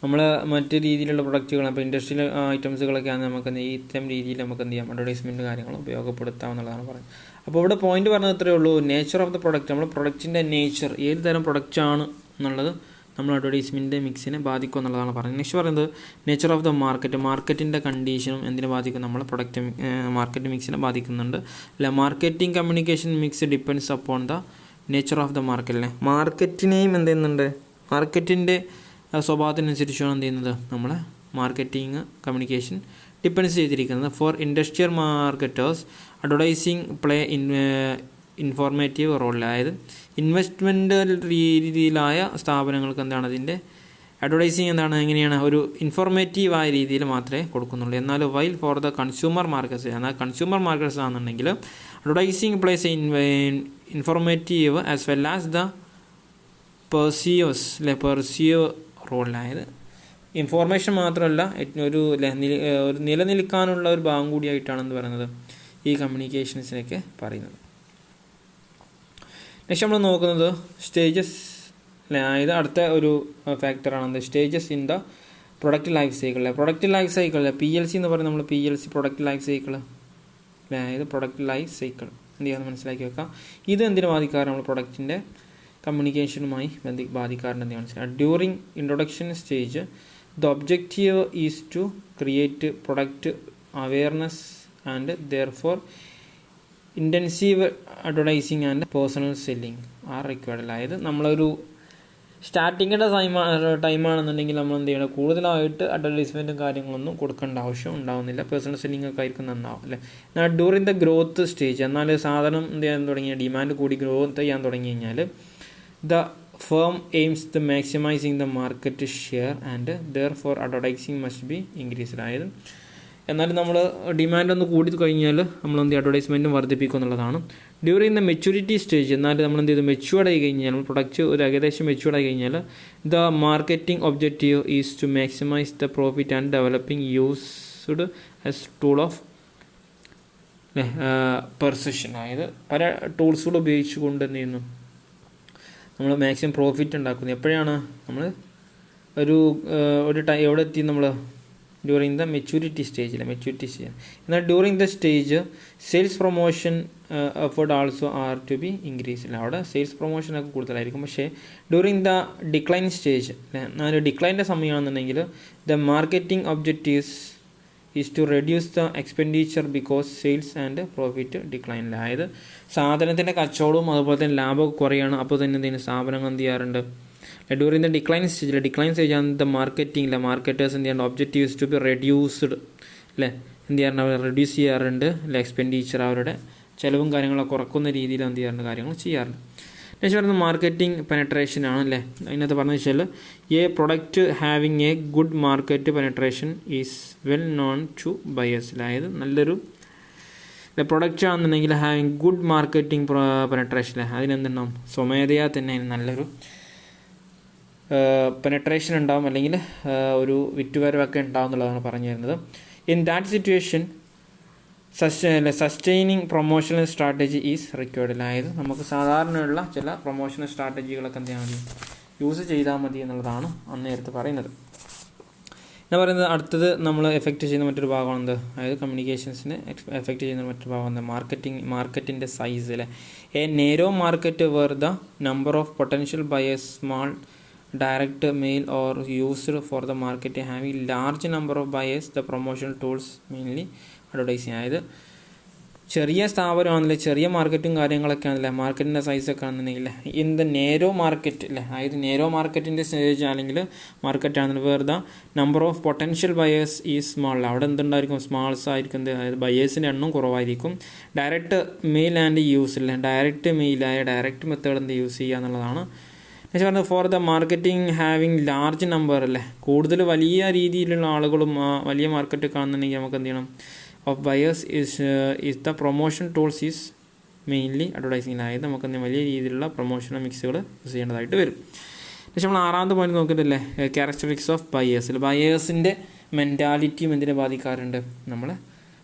നമ്മൾ മറ്റ് രീതിയിലുള്ള പ്രൊഡക്റ്റുകൾ, അപ്പോൾ ഇൻഡസ്ട്രിയൽ ഐറ്റംസുകളൊക്കെയാണ് നമുക്ക് ഇത്തരം രീതിയിൽ നമുക്ക് എന്ത് ചെയ്യാം, അഡ്വർടൈസ്മെൻറ്റ് കാര്യങ്ങൾ ഉപയോഗപ്പെടുത്താമെന്നുള്ളതാണ് പറയുന്നത്. അപ്പോൾ ഇവിടെ പോയിന്റ് പറഞ്ഞത് ഇത്രയേ ഉള്ളൂ, നേച്ചർ ഓഫ് ദ പ്രൊഡക്റ്റ്. നമ്മൾ പ്രൊഡക്റ്റിൻ്റെ നേച്ചർ ഏത് തരം പ്രൊഡക്റ്റാണ് എന്നുള്ളത് നമ്മൾ അഡ്വർടൈസ്മെൻറ്റിൻ്റെ മിക്സിനെ ബാധിക്കും എന്നുള്ളതാണ് പറയുന്നത്. നെക്സ്റ്റ് പറയുന്നത് നേച്ചർ ഓഫ് ദ മാർക്കറ്റ്. മാർക്കറ്റിൻ്റെ കണ്ടീഷനും എന്തിനെ ബാധിക്കും, നമ്മളെ പ്രൊഡക്റ്റ് മാർക്കറ്റ് മിക്സിനെ ബാധിക്കുന്നുണ്ട് അല്ല. Marketing communication mix depends upon the nature of the മാർക്കറ്റിനെ. മാർക്കറ്റിനെയും എന്ത് ചെയ്യുന്നുണ്ട്, മാർക്കറ്റിൻ്റെ സ്വഭാവത്തിനനുസരിച്ചാണ് എന്ത് ചെയ്യുന്നത്, നമ്മളെ മാർക്കറ്റിംഗ് കമ്മ്യൂണിക്കേഷൻ ഡിപ്പെൻഡ്സ് ചെയ്തിരിക്കുന്നത്. For industrial marketers advertising play informative role. അതായത് ഇൻവെസ്റ്റ്മെൻ്റ് രീതിയിലായ സ്ഥാപനങ്ങൾക്ക് എന്താണ് അതിൻ്റെ അഡ്വർടൈസിങ് എന്താണ്, എങ്ങനെയാണ്, ഒരു ഇൻഫോർമേറ്റീവായ രീതിയിൽ മാത്രമേ കൊടുക്കുന്നുള്ളൂ. എന്നാൽ while for the consumer markets, എന്നാൽ കൺസ്യൂമർ മാർക്കറ്റ്സ് ആണെന്നുണ്ടെങ്കിൽ advertising plays informative as well as the perceive role. അതായത് ഇൻഫോർമേഷൻ മാത്രമല്ല ഒരു നിലനിൽക്കാനുള്ള ഒരു ഭാഗം കൂടിയായിട്ടാണെന്ന് പറയുന്നത് ഈ കമ്മ്യൂണിക്കേഷൻസിനൊക്കെ പറയുന്നത്. നെക്സ്റ്റ് നമ്മൾ നോക്കുന്നത് സ്റ്റേജസ്. അതായത് അടുത്ത ഒരു ഫാക്ടറാണ് stages in the product life cycle. Product life cycle PLC എന്ന് പറയുന്നത് നമ്മൾ PLC പ്രൊഡക്റ്റ് ലൈഫ് സൈക്കിൾ. അതായത് പ്രൊഡക്റ്റ് ലൈഫ് സൈക്കിൾ എന്ത് ചെയ്യാമെന്ന് മനസ്സിലാക്കി വെക്കാം. ഇത് എന്തിനു ബാധിക്കാറ്, നമ്മൾ പ്രൊഡക്റ്റിൻ്റെ കമ്മ്യൂണിക്കേഷനുമായി ബാധിക്കാറുണ്ടെന്ന് മനസ്സിലാക്കാം. During introduction stage the objective is to create product awareness and therefore intensive advertising and personal selling are required. അതായത് നമ്മളൊരു സ്റ്റാർട്ടിങ്ങിൻ്റെ ടൈമാണെന്നുണ്ടെങ്കിൽ നമ്മൾ എന്ത് ചെയ്യണം, കൂടുതലായിട്ട് അഡ്വർടൈസ്മെൻറ്റും കാര്യങ്ങളൊന്നും കൊടുക്കേണ്ട ആവശ്യം ഉണ്ടാകുന്നില്ല. പേഴ്സണൽ സെല്ലിംഗ് ഒക്കെ ആയിരിക്കും നന്നാവും അല്ലേ. എന്നാൽ ഡ്യൂറിങ് ദ ഗ്രോത്ത് സ്റ്റേജ്, എന്നാൽ സാധനം എന്ത് ചെയ്യാൻ തുടങ്ങിയ ഡിമാൻഡ് കൂടി ഗ്രോത്ത് ചെയ്യാൻ തുടങ്ങി കഴിഞ്ഞാൽ the firm aims the maximising the market share and therefore advertising must be increased. അതായത് എന്നാലും നമ്മൾ ഡിമാൻഡ് ഒന്ന് കൂടി കഴിഞ്ഞാൽ നമ്മൾ എന്ത് അഡ്വർടൈസ്മെൻറ്റും വർദ്ധിപ്പിക്കും എന്നുള്ളതാണ്. ഡ്യൂറിങ് ദ മെച്യൂരിറ്റി സ്റ്റേജ്, എന്നാൽ നമ്മൾ എന്ത് ചെയ്തു, മെച്യൂർഡ് ആയി കഴിഞ്ഞാൽ, നമ്മൾ പ്രൊഡക്റ്റ് ഒരു ഏകദേശം മെച്യൂർഡ് ആയി കഴിഞ്ഞാൽ the marketing objective is to maximise the profit and developing used as tool of persuasion. അതായത് പല ടൂൾസുകൾ ഉപയോഗിച്ചുകൊണ്ട് എന്ത് ചെയ്യുന്നു, നമ്മൾ മാക്സിമം പ്രോഫിറ്റ് ഉണ്ടാക്കുന്നു. എപ്പോഴാണ് നമ്മൾ എവിടെ എത്തി, നമ്മൾ ഡ്യൂറിങ് ദ മെച്യൂരിറ്റി സ്റ്റേജ്. എന്നാൽ during the stage sales promotion effort also are to be increase. അവിടെ സെയിൽസ് പ്രൊമോഷനൊക്കെ കൂടുതലായിരിക്കും. പക്ഷേ ഡ്യൂറിങ് ദ ഡിക്ലൈൻ സ്റ്റേജ്, എന്നാൽ ഡിക്ലൈൻ്റെ സമയമാണെന്നുണ്ടെങ്കിൽ the marketing objectives is to reduce the expenditure because sales and profit decline. അതായത് സാധനത്തിൻ്റെ കച്ചവടവും അതുപോലെ തന്നെ ലാഭമൊക്കെ കുറയാണ്. അപ്പോൾ തന്നെ എന്തെങ്കിലും സ്ഥാപനങ്ങൾ എന്ത് ചെയ്യാറുണ്ട്, ഡ്യൂറിങ് ദ ഡിക്ലൈൻ സ്റ്റേജ് ആണ് ദ മാർക്കറ്റേഴ്സ് എന്ത് ചെയ്യാറുണ്ട്, ഒബ്ജക്റ്റീവ്സ് ടു ബി റെഡ്യൂസ്ഡ് അല്ലേ, എന്ത് ചെയ്യാറുണ്ട്, അവർ റെഡ്യൂസ് ചെയ്യാറുണ്ട് അല്ലെ. എക്സ്പെൻഡിച്ചർ അവരുടെ ചിലവും കാര്യങ്ങളൊക്കെ കുറക്കുന്ന രീതിയിൽ എന്ത് ചെയ്യാറുണ്ട്, കാര്യങ്ങൾ ചെയ്യാറുണ്ട്. നെക്സ്റ്റ് പറയുന്നത് മാർക്കറ്റിംഗ് പെനട്രേഷൻ ആണ് അല്ലേ. അതിനകത്ത് പറഞ്ഞു വെച്ചാൽ a product having a good market penetration is well known to buyers. അതായത് നല്ലൊരു പ്രൊഡക്റ്റ് ആണെന്നുണ്ടെങ്കിൽ ഹാവിങ് ഗുഡ് മാർക്കറ്റിംഗ് പെനട്രേഷൻ അതിനെന്തുണ്ടാവും, സ്വമേധയാ തന്നെ നല്ലൊരു പെനട്രേഷൻ ഉണ്ടാവും, അല്ലെങ്കിൽ ഒരു വിറ്റുവരവൊക്കെ ഉണ്ടാവും എന്നുള്ളതാണ് പറഞ്ഞു തരുന്നത്. In that situation sustaining promotional strategy is required. അതായത് നമുക്ക് സാധാരണയുള്ള ചില പ്രൊമോഷണൽ സ്ട്രാറ്റജികളൊക്കെ എന്ത് ചെയ്യാൻ മതി, യൂസ് ചെയ്താൽ മതി എന്നുള്ളതാണ് നേരത്തെ പറയുന്നത്. ഞാൻ പറയുന്നത് അടുത്തത് നമ്മൾ എഫക്റ്റ് ചെയ്യുന്ന മറ്റൊരു ഭാഗമാണ് എന്ത്, അതായത് കമ്മ്യൂണിക്കേഷൻസിനെ എഫക്റ്റ് ചെയ്യുന്ന മറ്റൊരു ഭാഗം എന്താ, മാർക്കറ്റിൻ്റെ സൈസ് അല്ലേ. A narrow market where the number of potential buyers small direct mail or used for the market having large number of buyers the promotional tools mainly advertising. അതായത് ചെറിയ സ്ഥാപനമാണല്ലേ, ചെറിയ മാർക്കറ്റും കാര്യങ്ങളൊക്കെ ആണല്ലേ, മാർക്കറ്റിൻ്റെ സൈസൊക്കെ ആണെന്നുണ്ടെങ്കിൽ ഇൻ ദ നേരോ മാർക്കറ്റ് അല്ലേ, അതായത് നേരോ മാർക്കറ്റിൻ്റെ സ്റ്റേജ് അല്ലെങ്കിൽ മാർക്കറ്റാണെന്നുണ്ടെങ്കിൽ where the number of potential buyers ഈ സ്മാൾ, അവിടെ എന്തുണ്ടായിരിക്കും, സ്മാൾസ് ആയിരിക്കും, അതായത് ബയേഴ്സിൻ്റെ എണ്ണം കുറവായിരിക്കും. ഡയറക്റ്റ് മെയിൽ ആൻഡ് യൂസ് അല്ലേ, ഡയറക്റ്റ് മെയിലായ ഡയറക്റ്റ് മെത്തേഡ് എന്ത് യൂസ് ചെയ്യുക എന്നുള്ളതാണ്. എന്നുവെച്ചാൽ പറഞ്ഞത് for the marketing having large number അല്ലേ, കൂടുതൽ വലിയ രീതിയിലുള്ള ആളുകളും വലിയ മാർക്കറ്റ് കാണുന്നുണ്ടെങ്കിൽ നമുക്ക് എന്ത് ചെയ്യണം, of buyers is the promotion tools is mainly advertising. അതായത് നമുക്ക് വലിയ രീതിയിലുള്ള പ്രൊമോഷണൽ മിക്സുകൾ യൂസ് ചെയ്യേണ്ടതായിട്ട് വരും. പക്ഷേ നമ്മൾ ആറാമത്തെ പോയിന്റ് നോക്കിയിട്ടില്ലേ, ക്യാരക്ടറിസ്റ്റിക്സ് ഓഫ് ബയേഴ്സിൽ ബയേഴ്സിൻ്റെ മെൻറ്റാലിറ്റിയും എന്തിനെ ബാധിക്കാറുണ്ട്, നമ്മളെ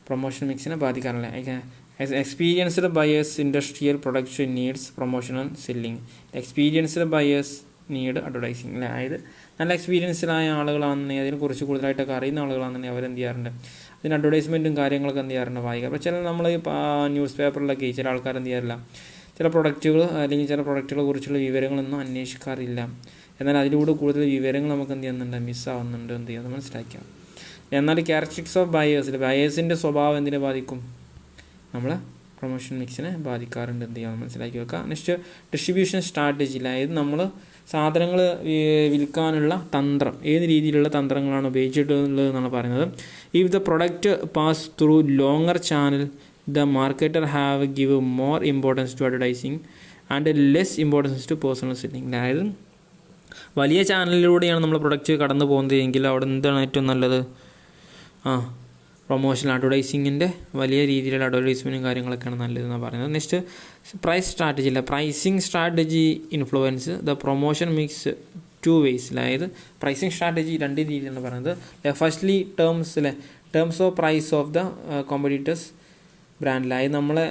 പ്രൊമോഷൻ മിക്സിനെ ബാധിക്കാറില്ല. Experienced buyers industrial production needs promotion and selling. Experienced buyers need advertising അല്ലേ, അതായത് നല്ല എക്സ്പീരിയൻസ്ഡായ ആളുകളാണെന്നുണ്ടെങ്കിൽ അതിനെക്കുറിച്ച് കൂടുതലായിട്ടൊക്കെ അറിയുന്ന ആളുകളാണെന്നുണ്ടെങ്കിൽ അവരെന്ത് ചെയ്യാറുണ്ട്, അതിന് അഡ്വർടൈസ്മെൻറ്റും കാര്യങ്ങളൊക്കെ എന്ത് ചെയ്യാറുണ്ട്, വായിക്കുക. അപ്പോൾ ചില നമ്മൾ ന്യൂസ് പേപ്പറിലൊക്കെ ചില ആൾക്കാർ എന്ത് ചെയ്യാറില്ല, ചില പ്രൊഡക്റ്റുകൾ അല്ലെങ്കിൽ ചില പ്രൊഡക്റ്റുകളെ കുറിച്ചുള്ള വിവരങ്ങളൊന്നും അന്വേഷിക്കാറില്ല. എന്നാൽ അതിലൂടെ കൂടുതൽ വിവരങ്ങൾ നമുക്ക് എന്ത് ചെയ്യുന്നുണ്ട്, മിസ്സാവുന്നുണ്ട്, എന്ത് ചെയ്യുന്നത് മനസ്സിലാക്കാം. എന്നാൽ ക്യാരക്ടറിസ്റ്റിക്സ് ഓഫ് ബയേഴ്സിൻ്റെ സ്വഭാവം എന്തിനെ ബാധിക്കും, നമ്മളെ പ്രൊമോഷൻ മിക്സിനെ ബാധിക്കാറുണ്ട്, എന്ത് ചെയ്യാമെന്ന് മനസ്സിലാക്കി വെക്കുക. നെക്സ്റ്റ് ഡിസ്ട്രിബ്യൂഷൻ സ്ട്രാറ്റജി, അതായത് നമ്മൾ സാധനങ്ങൾ വിൽക്കാനുള്ള തന്ത്രം, ഏത് രീതിയിലുള്ള തന്ത്രങ്ങളാണ് ഉപയോഗിച്ചിട്ടുള്ളത് എന്നാണ് പറയുന്നത്. If the product pass through longer channel the marketer have give more importance to advertising and less importance to personal selling. അതായത് വലിയ ചാനലിലൂടെയാണ് നമ്മൾ പ്രൊഡക്റ്റ് കടന്നു പോകുന്നത് എങ്കിൽ അവിടെ എന്താണ് ഏറ്റവും നല്ലത്, പ്രൊമോഷൻ അഡ്വർടൈസിങ്ങിൻ്റെ വലിയ രീതിയിലുള്ള അഡ്വർടൈസ്മെൻറ്റും കാര്യങ്ങളൊക്കെയാണ് നല്ലതെന്നാണ് പറയുന്നത്. നെക്സ്റ്റ് പ്രൈസ് സ്ട്രാറ്റജി അല്ല, pricing strategy influence the promotion mix two ways. അതായത് പ്രൈസിങ് സ്ട്രാറ്റജി രണ്ട് രീതിയിലാണ് പറയുന്നത്. Firstly terms of price of the competitors ബ്രാൻഡിൽ, അതായത് നമ്മളെ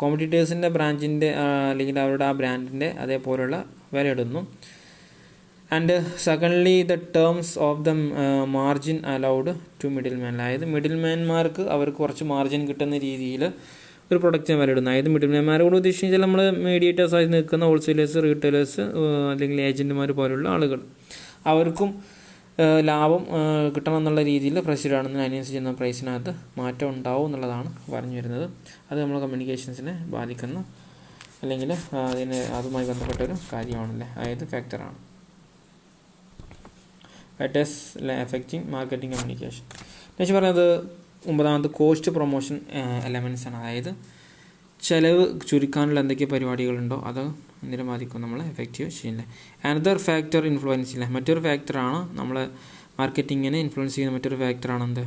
കോമ്പറ്റീറ്റേഴ്സിൻ്റെ ബ്രാൻഡിൻ്റെ അല്ലെങ്കിൽ അവരുടെ ആ ബ്രാൻഡിൻ്റെ അതേപോലെയുള്ള വില ഇടുന്നു. And secondly the terms of the margin allowed to middle man. അതായത് മിഡിൽ മാൻമാർക്ക് അവർക്ക് കുറച്ച് മാർജിൻ കിട്ടുന്ന രീതിയിൽ ഒരു പ്രൊഡക്റ്റിന് വില ഇടുന്നു. അതായത് മിഡിൽ മാൻമാരോട് ഉദ്ദേശിച്ചാൽ നമ്മൾ മീഡിയേറ്റേഴ്സായി നിൽക്കുന്ന ഹോൾസെയിലേഴ്സ്, റീറ്റെയിലേഴ്സ് അല്ലെങ്കിൽ ഏജൻറ്റുമാർ പോലുള്ള ആളുകൾ, അവർക്കും ലാഭം കിട്ടണം എന്നുള്ള രീതിയിൽ പ്രൊസീഡ് ആണെന്ന് അതിനനുസരിച്ച് പ്രൈസിനകത്ത് മാറ്റം ഉണ്ടാവും എന്നുള്ളതാണ് പറഞ്ഞു വരുന്നത്. അത് നമ്മൾ കമ്മ്യൂണിക്കേഷൻസിനെ ബാധിക്കുന്ന അല്ലെങ്കിൽ അതുമായി ബന്ധപ്പെട്ടൊരു കാര്യമാണല്ലേ, അതായത് ഫാക്ടറാണ്. Factors affecting marketing communication. Next പറയുന്നത് ഒമ്പതാമത് കോസ്റ്റ് പ്രൊമോഷൻ എലമെൻറ്റ്സ് ആണ്. അതായത് ചിലവ് ചുരുക്കാനുള്ള എന്തൊക്കെ പരിപാടികളുണ്ടോ അത് എന്തിനെ ബാധിക്കും, നമ്മൾ എഫക്റ്റീവ് ചെയ്യില്ലേ. അനദർ ഫാക്ടർ ഇൻഫ്ലുവൻസ് ഇല്ല, മറ്റൊരു ഫാക്ടറാണ് നമ്മൾ മാർക്കറ്റിങ്ങിനെ ഇൻഫ്ലുവൻസ് ചെയ്യുന്ന മറ്റൊരു ഫാക്ടറാണ് എന്ത്,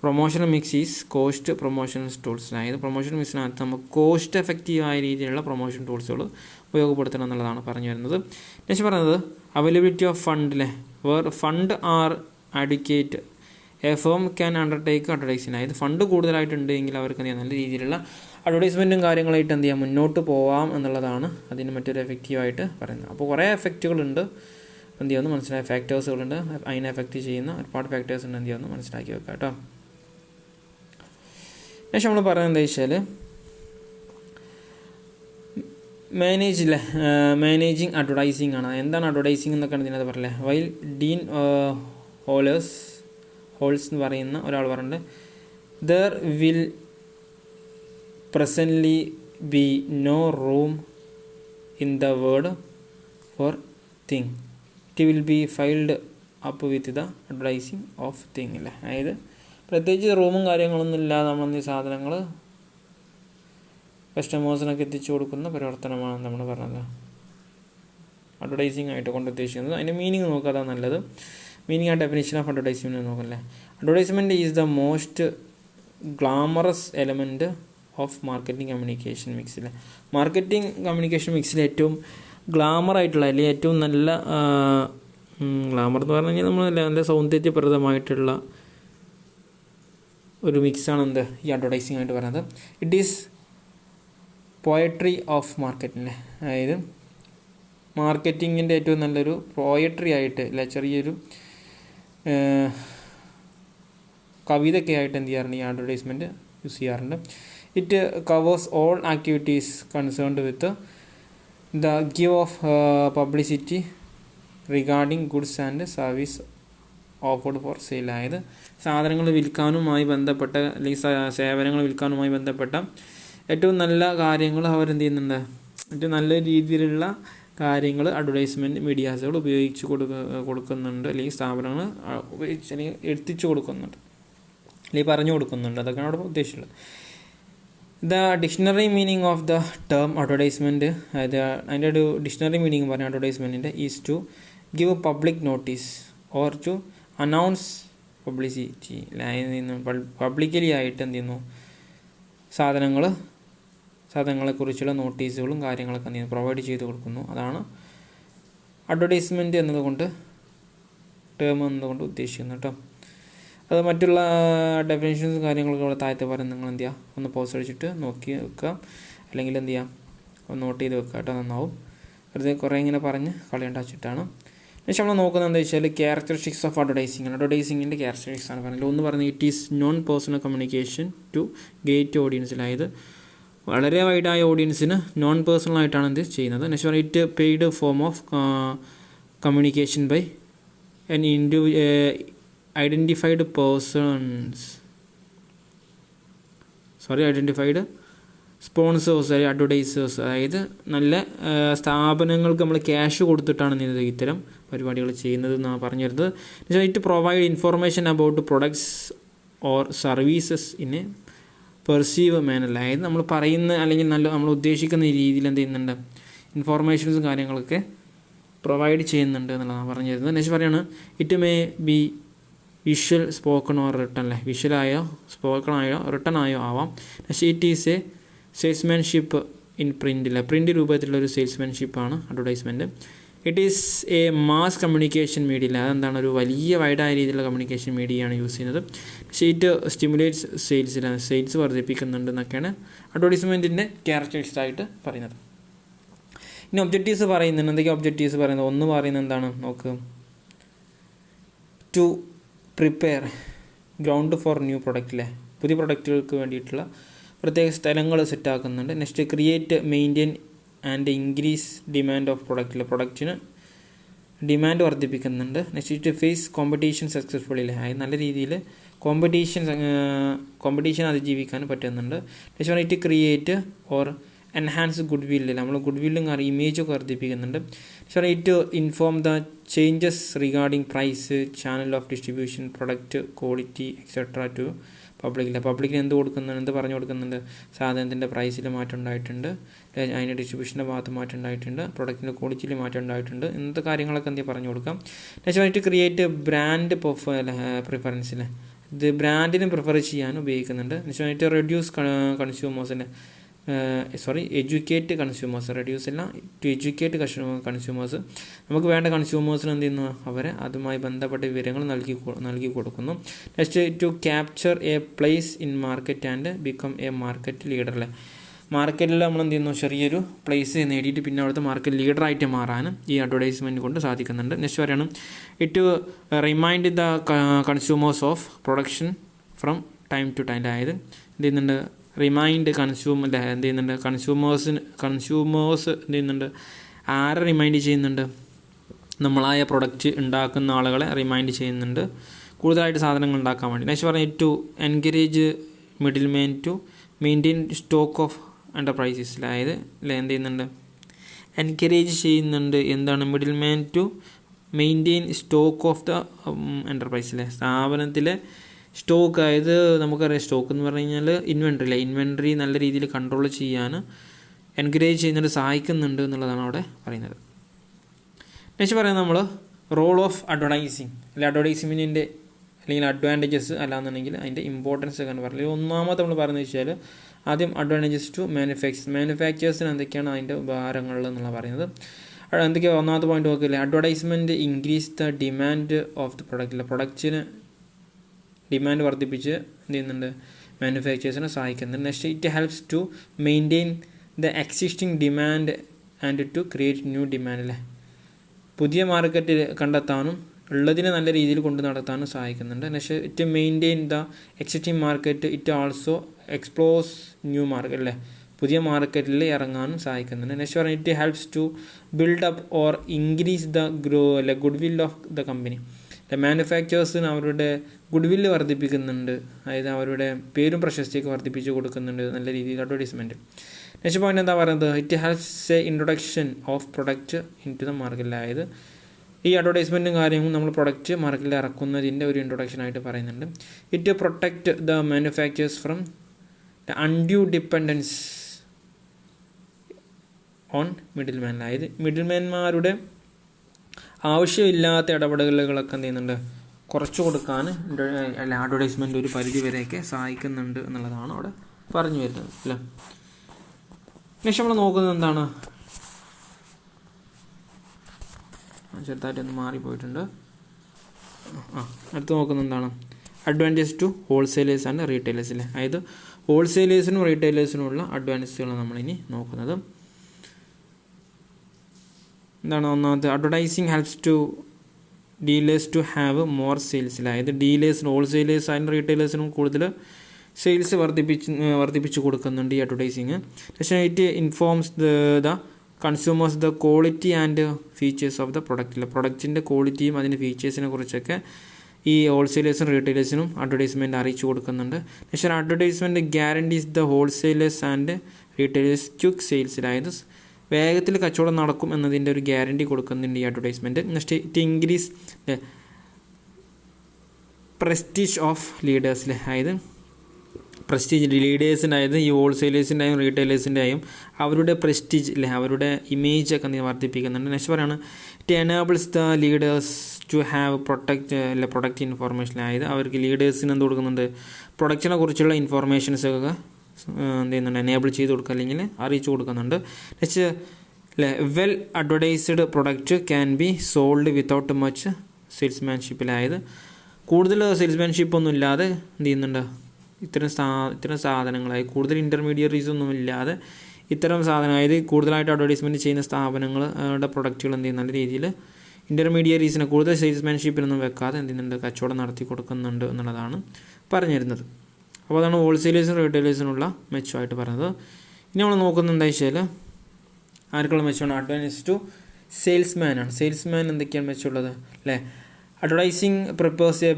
promotion mix is cost promotion tools. അതായത് പ്രൊമോഷൻ മിക്സിനകത്ത് നമുക്ക് കോസ്റ്റ് എഫക്റ്റീവായ രീതിയിലുള്ള പ്രൊമോഷൻ ടൂൾസുകൾ ഉപയോഗപ്പെടുത്തണം എന്നുള്ളതാണ് പറഞ്ഞു വരുന്നത്. നെക്സ്റ്റ് പറയുന്നത് അവൈലബിലിറ്റി ഓഫ് ഫണ്ടിലെ where fund are adequate a firm can undertake advertising. അതായത് ഫണ്ട് കൂടുതലായിട്ടുണ്ട് എങ്കിൽ അവർക്ക് എന്ത് ചെയ്യാം, നല്ല രീതിയിലുള്ള അഡ്വർടൈസ്മെൻറ്റും കാര്യങ്ങളായിട്ട് എന്ത് ചെയ്യാം, മുന്നോട്ട് പോവാം എന്നുള്ളതാണ് അതിന് മറ്റൊരു എഫക്റ്റീവായിട്ട് പറയുന്നത്. അപ്പോൾ കുറേ എഫക്റ്റുകളുണ്ട്, എന്ത് ചെയ്യുമെന്ന് മനസ്സിലായ ഫാക്ടേഴ്സുകളുണ്ട്, അതിനെ എഫക്റ്റ് ചെയ്യുന്ന ഒരുപാട് ഫാക്ടേഴ്സ് ഉണ്ട്, എന്ത് ചെയ്യുമെന്ന് മനസ്സിലാക്കി വെക്കാം കേട്ടോ. പക്ഷെ നമ്മൾ പറയുന്നത് എന്താ വെച്ചാൽ മാനേജിങ് അഡ്വർടൈസിങ് ആണ്. എന്താണ് അഡ്വർടൈസിങ് എന്നൊക്കെയാണ് ഇതിനകത്ത് പറയല്ലേ. വൈൽ ഡീൻ ഹോൾസ് എന്ന് പറയുന്ന ഒരാൾ പറഞ്ഞിട്ടുണ്ട്, there will presently be no room in the world for thing, it will be filled up with the advertising of thing അല്ലേ. അതായത് പ്രത്യേകിച്ച് റൂമും കാര്യങ്ങളൊന്നും ഇല്ലാതെ നമ്മളെന്ത് സാധനങ്ങൾ കസ്റ്റമേഴ്സിനൊക്കെ എത്തിച്ചു കൊടുക്കുന്ന പ്രവർത്തനമാണ് നമ്മൾ പറഞ്ഞത്. അഡ്വർടൈസിങ് ആയിട്ട് കൊണ്ട് ഉദ്ദേശിക്കുന്നത്. അതിൻ്റെ മീനിങ് നോക്കുക, അതാണ് നല്ലത്. Meaning and definition of advertisement നോക്കല്ലേ. Advertisement is the most glamorous element of marketing communication മിക്സിൽ. മാർക്കറ്റിംഗ് കമ്മ്യൂണിക്കേഷൻ മിക്സിൽ ഏറ്റവും ഗ്ലാമർ ആയിട്ടുള്ള, അല്ലെങ്കിൽ ഏറ്റവും നല്ല ഗ്ലാമർ എന്ന് പറഞ്ഞു കഴിഞ്ഞാൽ നമ്മൾ നല്ല സൗന്ദര്യപ്രദമായിട്ടുള്ള ഒരു മിക്സാണ് എന്ത് ഈ അഡ്വർടൈസിംഗ് ആയിട്ട് പറയുന്നത്. It is poetry of marketing. അതായത് മാർക്കറ്റിങ്ങിൻ്റെ ഏറ്റവും നല്ലൊരു പോയട്രി ആയിട്ട്, അല്ല ചെറിയൊരു കവിതയൊക്കെ ആയിട്ട് എന്ത് ചെയ്യാറുണ്ട്, ഈ അഡ്വർടൈസ്മെൻറ്റ് യൂസ് ചെയ്യാറുണ്ട്. It covers all activities concerned with the give of publicity regarding goods and service offered for sale. അതായത് സാധനങ്ങൾ വിൽക്കാനുമായി ബന്ധപ്പെട്ട, അല്ലെങ്കിൽ സേവനങ്ങൾ വിൽക്കാനുമായി ബന്ധപ്പെട്ട ഏറ്റവും നല്ല കാര്യങ്ങൾ അവരെന്ത് ചെയ്യുന്നുണ്ട്, ഏറ്റവും നല്ല രീതിയിലുള്ള കാര്യങ്ങൾ അഡ്വർടൈസ്മെൻറ്റ് മീഡിയാസുകൾ ഉപയോഗിച്ച് കൊടുക്കുന്നുണ്ട്, അല്ലെങ്കിൽ സ്ഥാപനങ്ങൾ ഉപയോഗിച്ച് അല്ലെങ്കിൽ എത്തിച്ചു കൊടുക്കുന്നുണ്ട്, അല്ലെങ്കിൽ പറഞ്ഞു കൊടുക്കുന്നുണ്ട്. അതൊക്കെയാണ് അവിടെ ഉദ്ദേശിച്ചുള്ളത്. The dictionary meaning of the term advertisement, അതായത് അതിൻ്റെ ഒരു ഡിക്ഷണറി മീനിങ് പറഞ്ഞ അഡ്വർടൈസ്മെൻറ്റിൻ്റെ is to give public notice or to announce publicity. Publicly ആയിട്ട് എന്ത് ചെയ്യുന്നു, സാധനങ്ങളെക്കുറിച്ചുള്ള നോട്ടീസുകളും കാര്യങ്ങളൊക്കെ എന്ത് ചെയ്യുന്നു, പ്രൊവൈഡ് ചെയ്ത് കൊടുക്കുന്നു. അതാണ് അഡ്വർടൈസ്മെൻറ്റ് എന്നതുകൊണ്ട്, ടേം എന്നതുകൊണ്ട് ഉദ്ദേശിക്കുന്നത് കേട്ടോ. അത് മറ്റുള്ള ഡെഫിനേഷൻസും കാര്യങ്ങളൊക്കെ ഇവിടെ താഴത്തെ പറയുന്നത് നിങ്ങൾ എന്ത് ചെയ്യുക, ഒന്ന് പോസ് അടിച്ചിട്ട് നോക്കി വെക്കുക, അല്ലെങ്കിൽ എന്ത് ചെയ്യുക, ഒന്ന് നോട്ട് ചെയ്ത് വെക്കുക കേട്ടോ, നന്നാവും. വെറുതെ കുറേ ഇങ്ങനെ പറഞ്ഞ് കളയേണ്ട വെച്ചിട്ടാണ്. പക്ഷേ നമ്മൾ നോക്കുന്നത് എന്താ വെച്ചാൽ ക്യാരക്ടറിസ്റ്റിക്സ് ഓഫ് അഡ്വർടൈസിങ്ങിൻ്റെ ക്യാരക്ടറിസ്റ്റിക്സ് ആണ് പറഞ്ഞത്. ഒന്ന് പറഞ്ഞത് it is non personal communication to great ഓഡിയൻസിലായത് വളരെ വൈഡായ ഓഡിയൻസിന് നോൺ പേഴ്സണൽ ആയിട്ടാണ് ഇത് ചെയ്യുന്നത്. Next it paid form of communication by an identified sponsors, advertisers. അതായത് നല്ല സ്ഥാപനങ്ങൾക്ക് നമ്മൾ ക്യാഷ് കൊടുത്തിട്ടാണ് ഇത്തരം പരിപാടികൾ ചെയ്യുന്നത് എന്നാണ് പറഞ്ഞു വരുന്നത്. It provide information about products or services in a perceive manner. അതായത് നമ്മൾ പറയുന്ന, അല്ലെങ്കിൽ നമ്മൾ ഉദ്ദേശിക്കുന്ന രീതിയിൽ എന്ത് ചെയ്യുന്നുണ്ട്, ഇൻഫോർമേഷൻസും കാര്യങ്ങളൊക്കെ പ്രൊവൈഡ് ചെയ്യുന്നുണ്ട് എന്നുള്ളതാണ് പറഞ്ഞു തരുന്നത്. നെക്സ്റ്റ് പറയാണ് it may be visual, spoken or written. അല്ലേ, വിഷ്വലായോ സ്പോക്കൺ ആയോ റിട്ടൺ ആയോ ആവാം. Next it is a salesmanship in print. Print രൂപത്തിലുള്ളൊരു സെയിൽസ്മാൻഷിപ്പാണ് advertisement. It is a mass communication media. അതെന്താണ്, ഒരു വലിയ വൈഡായ രീതിയിലുള്ള കമ്മ്യൂണിക്കേഷൻ മീഡിയയാണ് യൂസ് ചെയ്യുന്നത്. പക്ഷേ ഇറ്റ് സ്റ്റിമുലേറ്റ്സ് സെയിൽസ് വർദ്ധിപ്പിക്കുന്നുണ്ട് എന്നൊക്കെയാണ് അഡ്വർടൈസ്മെൻറ്റിൻ്റെ ക്യാരക്ടറിസ്റ്റിക്സ് ആയിട്ട് പറയുന്നത്. ഇനി ഒബ്ജക്റ്റീവ്സ് പറയുന്നുണ്ട്. എന്തൊക്കെയാണ് ഒബ്ജക്റ്റീവ്സ് പറയുന്നത്? ഒന്ന് പറയുന്നത് എന്താണ് നോക്ക്, to prepare ground for new product. പുതിയ പ്രൊഡക്റ്റുകൾക്ക് വേണ്ടിയിട്ടുള്ള പ്രത്യേക സ്ഥലങ്ങൾ സെറ്റാക്കുന്നുണ്ട്. Next create, maintain and increase demand of പ്രൊഡക്റ്റിന് ഡിമാൻഡ് വർദ്ധിപ്പിക്കുന്നുണ്ട്. Next it face competition successfully. അതായത് നല്ല രീതിയിൽ കോമ്പറ്റീഷൻ അതിജീവിക്കാൻ പറ്റുന്നുണ്ട്. Next it create or enhance goodwill. നമ്മൾ ഗുഡ് വില്ലും ഇമേജൊക്കെ വർദ്ധിപ്പിക്കുന്നുണ്ട്. It inform the changes regarding price, channel of distribution, product quality etcetera to പബ്ലിക്കിന് എന്ത് പറഞ്ഞു കൊടുക്കുന്നുണ്ട്, സാധനത്തിൻ്റെ പ്രൈസിൽ മാറ്റം ഉണ്ടായിട്ടുണ്ട്, അതിൻ്റെ ഡിസ്ട്രിബ്യൂഷൻ്റെ ഭാഗത്ത് മാറ്റം ഉണ്ടായിട്ടുണ്ട്, പ്രൊഡക്റ്റിൻ്റെ ക്വാളിറ്റിയിൽ മാറ്റം ഉണ്ടായിട്ടുണ്ട്, ഇന്നത്തെ കാര്യങ്ങളൊക്കെ എന്ത് പറഞ്ഞു കൊടുക്കാം. നെക്സ്റ്റ് ക്രിയേറ്റ് ബ്രാൻഡ് പ്രിഫറൻസിൽ, ഇത് ബ്രാൻഡിന് പ്രിഫർ ചെയ്യാൻ ഉപയോഗിക്കുന്നുണ്ട്. നെക്സ്റ്റ് റെഡ്യൂസ് കൺസ്യൂമേഴ്സിൻ്റെ എഡ്യൂക്കേറ്റ് കൺസ്യൂമേഴ്സ്, റെഡ്യൂസ് അല്ല ടു എഡ്യൂക്കേറ്റ് കൺസ്യൂമേഴ്സ്. നമുക്ക് വേണ്ട കൺസ്യൂമേഴ്സിന് എന്ത് ചെയ്യുന്നു, അവരെ അതുമായി ബന്ധപ്പെട്ട വിവരങ്ങൾ നൽകി കൊടുക്കുന്നു. Next to capture a place in market and become a market leader. മാർക്കറ്റിൽ നമ്മൾ എന്ത് ചെയ്യുന്നു, ചെറിയൊരു പ്ലേസ് നേടിയിട്ട് പിന്നെ അവിടുത്തെ മാർക്കറ്റ് ലീഡറായിട്ട് മാറാനും ഈ അഡ്വർടൈസ്മെൻറ്റ് കൊണ്ട് സാധിക്കുന്നുണ്ട്. നെക്സ്റ്റ് പറയണം it remind the consumers of production from time to time. അതായത് എന്ത് ചെയ്യുന്നുണ്ട്, റിമൈൻഡ് എന്ത് ചെയ്യുന്നുണ്ട്, കൺസ്യൂമേഴ്സ് എന്ത് ചെയ്യുന്നുണ്ട്, ആരെ റിമൈൻഡ് ചെയ്യുന്നുണ്ട്, നമ്മളായ പ്രൊഡക്റ്റ് ഉണ്ടാക്കുന്ന ആളുകളെ റിമൈൻഡ് ചെയ്യുന്നുണ്ട് കൂടുതലായിട്ട് സാധനങ്ങൾ ഉണ്ടാക്കാൻ വേണ്ടി. നെക്സ്റ്റ് പറഞ്ഞാൽ to encourage middlemen to maintain stock of enterprises. അതായത് എന്ത് ചെയ്യുന്നുണ്ട്, എൻകറേജ് ചെയ്യുന്നുണ്ട് എന്താണ്, middlemen to maintain stock of the എൻ്റർപ്രൈസിലെ സ്ഥാപനത്തിലെ സ്റ്റോക്ക്. അതായത് നമുക്കറിയാം സ്റ്റോക്ക് എന്ന് പറഞ്ഞു കഴിഞ്ഞാൽ ഇൻവെൻട്രി നല്ല രീതിയിൽ കൺട്രോൾ ചെയ്യാൻ എൻകറേജ് ചെയ്യുന്നുണ്ട്, സഹായിക്കുന്നുണ്ട് എന്നുള്ളതാണ് അവിടെ പറയുന്നത്. നെക്സ്റ്റ് പറയുന്നത് നമ്മൾ റോൾ ഓഫ് അഡ്വർടൈസിങ് അല്ലെ അഡ്വർടൈസ്മെൻറ്റിൻ്റെ അല്ലെങ്കിൽ അഡ്വാൻറ്റേജസ് അല്ലാന്നുണ്ടെങ്കിൽ അതിൻ്റെ ഇമ്പോർട്ടൻസ് ഒക്കെ പറഞ്ഞത്. ഒന്നാമത്തെ നമ്മൾ പറയുന്നത് വെച്ചാൽ ആദ്യം അഡ്വാൻറ്റേജസ് ടു മാനുഫാക്ചേഴ്സിന് എന്തൊക്കെയാണ് അതിൻ്റെ ഉപകാരങ്ങൾ എന്നുള്ള പറയുന്നത്. എന്തൊക്കെയാണ് ഒന്നാമത്തെ പോയിന്റ് നോക്കില്ലേ, advertisement increase the demand of the product. പ്രൊഡക്റ്റിന് ഡിമാൻഡ് വർദ്ധിപ്പിച്ച് എന്ത് ചെയ്യുന്നുണ്ട്, മാനുഫാക്ചേഴ്സിനെ സഹായിക്കുന്നുണ്ട്. Next it helps to maintain the existing demand and to create new demand അല്ലേ, പുതിയ മാർക്കറ്റ് കണ്ടെത്താനും ഉള്ളതിനെ നല്ല രീതിയിൽ കൊണ്ട് നടത്താനും സഹായിക്കുന്നുണ്ട്. Next it maintain the existing market, it also explores new market അല്ലേ, പുതിയ മാർക്കറ്റിൽ ഇറങ്ങാനും സഹായിക്കുന്നുണ്ട്. നെക്സ്റ്റ് പറഞ്ഞാൽ it helps to build up or increase the goodwill of the company. മാനുഫാക്ചേഴ്സിന് അവരുടെ ഗുഡ് വില്ല് വർദ്ധിപ്പിക്കുന്നുണ്ട്, അതായത് അവരുടെ പേരും പ്രശസ്തിയൊക്കെ വർദ്ധിപ്പിച്ച് കൊടുക്കുന്നുണ്ട് നല്ല രീതിയിൽ അഡ്വർടൈസ്മെൻറ്റ്. നെക്സ്റ്റ് പോയിന്റ് എന്താ പറയുന്നത്, it helps a introduction of product into the market. അതായത് ഈ അഡ്വർടൈസ്മെൻറ്റും കാര്യങ്ങളും നമ്മൾ പ്രൊഡക്റ്റ് മാർക്കറ്റിൽ ഇറക്കുന്നതിൻ്റെ ഒരു ഇൻട്രൊഡക്ഷനായിട്ട് പറയുന്നുണ്ട്. It protect the manufacturers from the undue dependence on middle man. അതായത് മിഡിൽ മാൻമാരുടെ ആവശ്യമില്ലാത്ത ഇടപെടലുകളൊക്കെ എന്ത് ചെയ്യുന്നുണ്ട്, കുറച്ച് കൊടുക്കാൻ അല്ല അഡ്വർടൈസ്മെൻറ്റ് ഒരു പരിധി വരെയൊക്കെ സഹായിക്കുന്നുണ്ട് എന്നുള്ളതാണ് അവിടെ പറഞ്ഞു വരുന്നത് അല്ലേ. നെക്സ്റ്റ് നമ്മൾ നോക്കുന്നത് എന്താണ്, ചെറുതായിട്ടൊന്ന് മാറിപ്പോയിട്ടുണ്ട്. അടുത്ത് നോക്കുന്നത് എന്താണ്, advantage to wholesalers and retailers അല്ലേ. അതായത് ഹോൾസെയിലേഴ്സിനും റീറ്റെയിലേഴ്സിനുമുള്ള അഡ്വാൻറ്റേജുകളാണ് നമ്മളിനി നോക്കുന്നത്. എന്താണ് ഒന്നാമത്, advertising helps to dealers to have more sales. അതായത് ഡീലേഴ്സിന് ഹോൾസെയിലേഴ്സ് ആൻഡ് റീറ്റെയിലേഴ്സിനും കൂടുതൽ സെയിൽസ് വർദ്ധിപ്പിച്ച് കൊടുക്കുന്നുണ്ട് ഈ അഡ്വർടൈസിങ്. പക്ഷേ it informs the consumers the quality and features of the product. പ്രൊഡക്റ്റിൻ്റെ ക്വാളിറ്റിയും അതിൻ്റെ ഫീച്ചേഴ്സിനെ കുറിച്ചൊക്കെ ഈ ഹോൾസെയിലേഴ്സും റീറ്റെയിലേഴ്സിനും അഡ്വർടൈസ്മെൻറ്റ് അറിയിച്ചു കൊടുക്കുന്നുണ്ട്. പക്ഷേ advertisement guarantees the wholesalers and retailers quick sales. അതായത് വേഗത്തിൽ കച്ചവടം നടക്കും എന്നതിൻ്റെ ഒരു ഗ്യാരണ്ടി കൊടുക്കുന്നുണ്ട് ഈ advertisement. Next it increase prestige of leaders. അതായത് പ്രസ്റ്റീജ് ലീഡേഴ്സിൻ്റെ, അതായത് ഈ ഹോൾസെയിലേഴ്സിൻ്റെയും റീറ്റെയിലേഴ്സിൻ്റെയും അവരുടെ പ്രസ്റ്റീജ് അല്ലെ, അവരുടെ ഇമേജ് ഒക്കെ വർദ്ധിപ്പിക്കുന്നുണ്ട്. നെക്സ്റ്റ് പറയാണ് it enables the leaders to have product information. അതായത് അവർക്ക് ലീഡേഴ്സിന് എന്ത് കൊടുക്കുന്നുണ്ട്, പ്രൊഡക്റ്റിനെ കുറിച്ചുള്ള ഇൻഫോർമേഷൻസൊക്കെ എന്ത് ചെയ്യുന്നുണ്ട്, എനേബിൾ ചെയ്ത് കൊടുക്കുക അല്ലെങ്കിൽ അറിയിച്ചു കൊടുക്കുന്നുണ്ട്. Next well advertised product can be sold without much salesmanship. അതായത് കൂടുതൽ സെയിൽസ്മാൻഷിപ്പ് ഒന്നും ഇല്ലാതെ എന്ത് ചെയ്യുന്നുണ്ട്, ഇത്തരം സാധനങ്ങളായി കൂടുതൽ ഇൻ്റർമീഡിയറീസ് ഒന്നും ഇല്ലാതെ ഇത്തരം സാധനം, അതായത് കൂടുതലായിട്ട് അഡ്വർടൈസ്മെൻറ്റ് ചെയ്യുന്ന സ്ഥാപനങ്ങളുടെ പ്രൊഡക്റ്റുകൾ എന്ത് ചെയ്യുന്ന നല്ല രീതിയിൽ ഇൻ്റർമീഡിയറീസിനെ കൂടുതൽ സെയിൽസ്മാൻഷിപ്പിനൊന്നും വെക്കാതെ എന്ത് ചെയ്യുന്നുണ്ട്, കച്ചവടം നടത്തി കൊടുക്കുന്നുണ്ട് എന്നുള്ളതാണ് പറഞ്ഞു തരുന്നത്. അപ്പോൾ അതാണ് ഹോൾസെയിലേഴ്സും റീറ്റെയിലേഴ്സിനുള്ള മെച്ചമായിട്ട് പറയുന്നത്. ഇനി നമ്മൾ നോക്കുന്നത് എന്താ വെച്ചാൽ ആർക്കുള്ള മെച്ചമാണ്, അഡ്വാൻറ്റേജ് ടു സെയിൽസ്മാനാണ്. സെയിൽസ്മാൻ എന്തൊക്കെയാണ് മെച്ചമുള്ളത് അല്ലേ. Advertising prepares a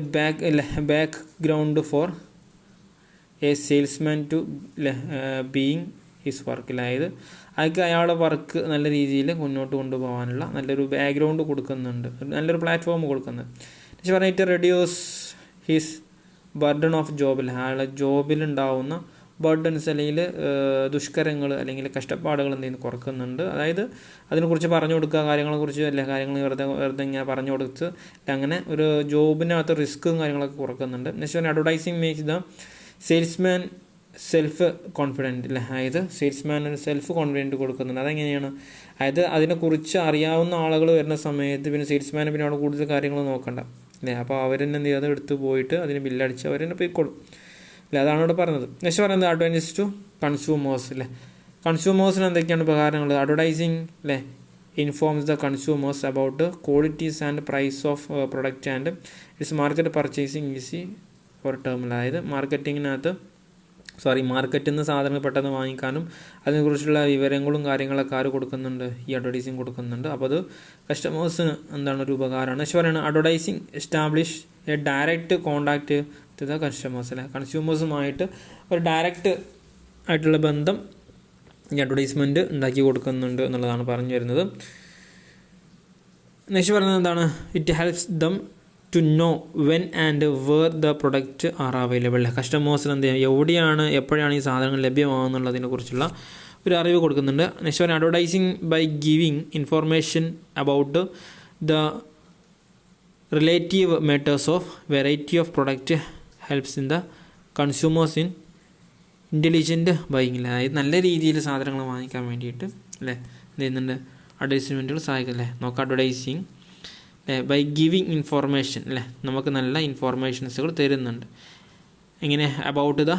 background for a salesman to being his work. അതായത് അതൊക്കെ അയാളുടെ വർക്ക് നല്ല രീതിയിൽ മുന്നോട്ട് കൊണ്ടുപോകാനുള്ള നല്ലൊരു ബാക്ക്ഗ്രൗണ്ട് കൊടുക്കുന്നുണ്ട്, നല്ലൊരു പ്ലാറ്റ്ഫോം കൊടുക്കുന്നത്. പക്ഷേ പറഞ്ഞിട്ട് റെഡ്യൂസ് ഹിസ് ബർഡൺ ഓഫ് ജോബിൽ, അയാളുടെ ജോബിലുണ്ടാവുന്ന ബർഡൻസ് അല്ലെങ്കിൽ ദുഷ്കരങ്ങൾ അല്ലെങ്കിൽ കഷ്ടപ്പാടുകൾ എന്തെങ്കിലും കുറക്കുന്നുണ്ട്. അതായത് അതിനെക്കുറിച്ച് പറഞ്ഞു കൊടുക്കുക, കാര്യങ്ങളെക്കുറിച്ച് കാര്യങ്ങൾ വെറുതെ ഇങ്ങനെ പറഞ്ഞു കൊടുത്ത് അങ്ങനെ ഒരു ജോബിനകത്ത് റിസ്ക്കും കാര്യങ്ങളൊക്കെ കുറക്കുന്നുണ്ട്. Next advertising makes the salesman self confident അല്ലേ. അതായത് സെയിൽസ്മാൻ ഒരു സെൽഫ് കോൺഫിഡൻറ്റ് കൊടുക്കുന്നുണ്ട്. അതെങ്ങനെയാണ്, അതായത് അതിനെക്കുറിച്ച് അറിയാവുന്ന ആളുകൾ വരുന്ന സമയത്ത് പിന്നെ സെയിൽസ്മാനെ പിന്നെ അവിടെ കൂടുതൽ കാര്യങ്ങൾ നോക്കണ്ട അല്ലേ. അപ്പോൾ അവരെന്നെ എന്ത് ചെയ്യുക, എടുത്ത് പോയിട്ട് അതിന് ബില്ലടിച്ച് അവരെന്നെ പോയിക്കോളും അല്ലേ. അതാണ് ഇവിടെ പറഞ്ഞത്. നെക്സ്റ്റ് പറയുന്നത് അഡ്വാൻറ്റേജ് ടു കൺസ്യൂമേഴ്സ് അല്ലേ. കൺസ്യൂമേഴ്സിന് എന്തൊക്കെയാണ് ഉപകാരങ്ങൾ, അഡ്വർടൈസിങ് അല്ലേ informs the consumers about qualities and price of product and its market purchasing easy for term. അതായത് മാർക്കറ്റിൽ നിന്ന് സാധനങ്ങൾ പെട്ടെന്ന് വാങ്ങിക്കാനും അതിനെക്കുറിച്ചുള്ള വിവരങ്ങളും കാര്യങ്ങളൊക്കെ ആര് കൊടുക്കുന്നുണ്ട്, ഈ അഡ്വർടൈസിങ് കൊടുക്കുന്നുണ്ട്. അപ്പോൾ അത് കസ്റ്റമേഴ്സിന് എന്താണ് ഒരു ഉപകാരമാണ്. പക്ഷേ പറയുന്നത് advertising establish A direct contact with the customers അല്ലെ. കൺസ്യൂമേഴ്സുമായിട്ട് ഒരു ഡയറക്റ്റ് ആയിട്ടുള്ള ബന്ധം ഈ അഡ്വർടൈസ്മെൻറ്റ് ഉണ്ടാക്കി കൊടുക്കുന്നുണ്ട് എന്നുള്ളതാണ് പറഞ്ഞു വരുന്നത്. നെക്സ്റ്റ് പറയുന്നത് എന്താണ്, it helps them to know when and where the product are available. കസ്റ്റമേഴ്സിന് എന്ത് ചെയ്യാം, എവിടെയാണ് എപ്പോഴാണ് ഈ സാധനങ്ങൾ ലഭ്യമാകുന്നുള്ളതിനെ കുറിച്ചുള്ള ഒരു അറിവ് കൊടുക്കുന്നുണ്ട്. Next advertising by giving information about the relative matters of variety of product helps in the consumers in intelligent ബൈയിങ്ങിൽ. അതായത് നല്ല രീതിയിൽ സാധനങ്ങൾ വാങ്ങിക്കാൻ വേണ്ടിയിട്ട് അല്ലേ എന്ത് ചെയ്യുന്നുണ്ട്, അഡ്വർടൈസ്മെൻറ്റുകൾ സഹായിക്കും അല്ലേ. നോക്കാം, അഡ്വർടൈസിങ് ബൈ ഗിവിങ് ഇൻഫോർമേഷൻ അല്ലേ, നമുക്ക് നല്ല ഇൻഫോർമേഷൻസുകൾ തരുന്നുണ്ട്. ഇങ്ങനെ about the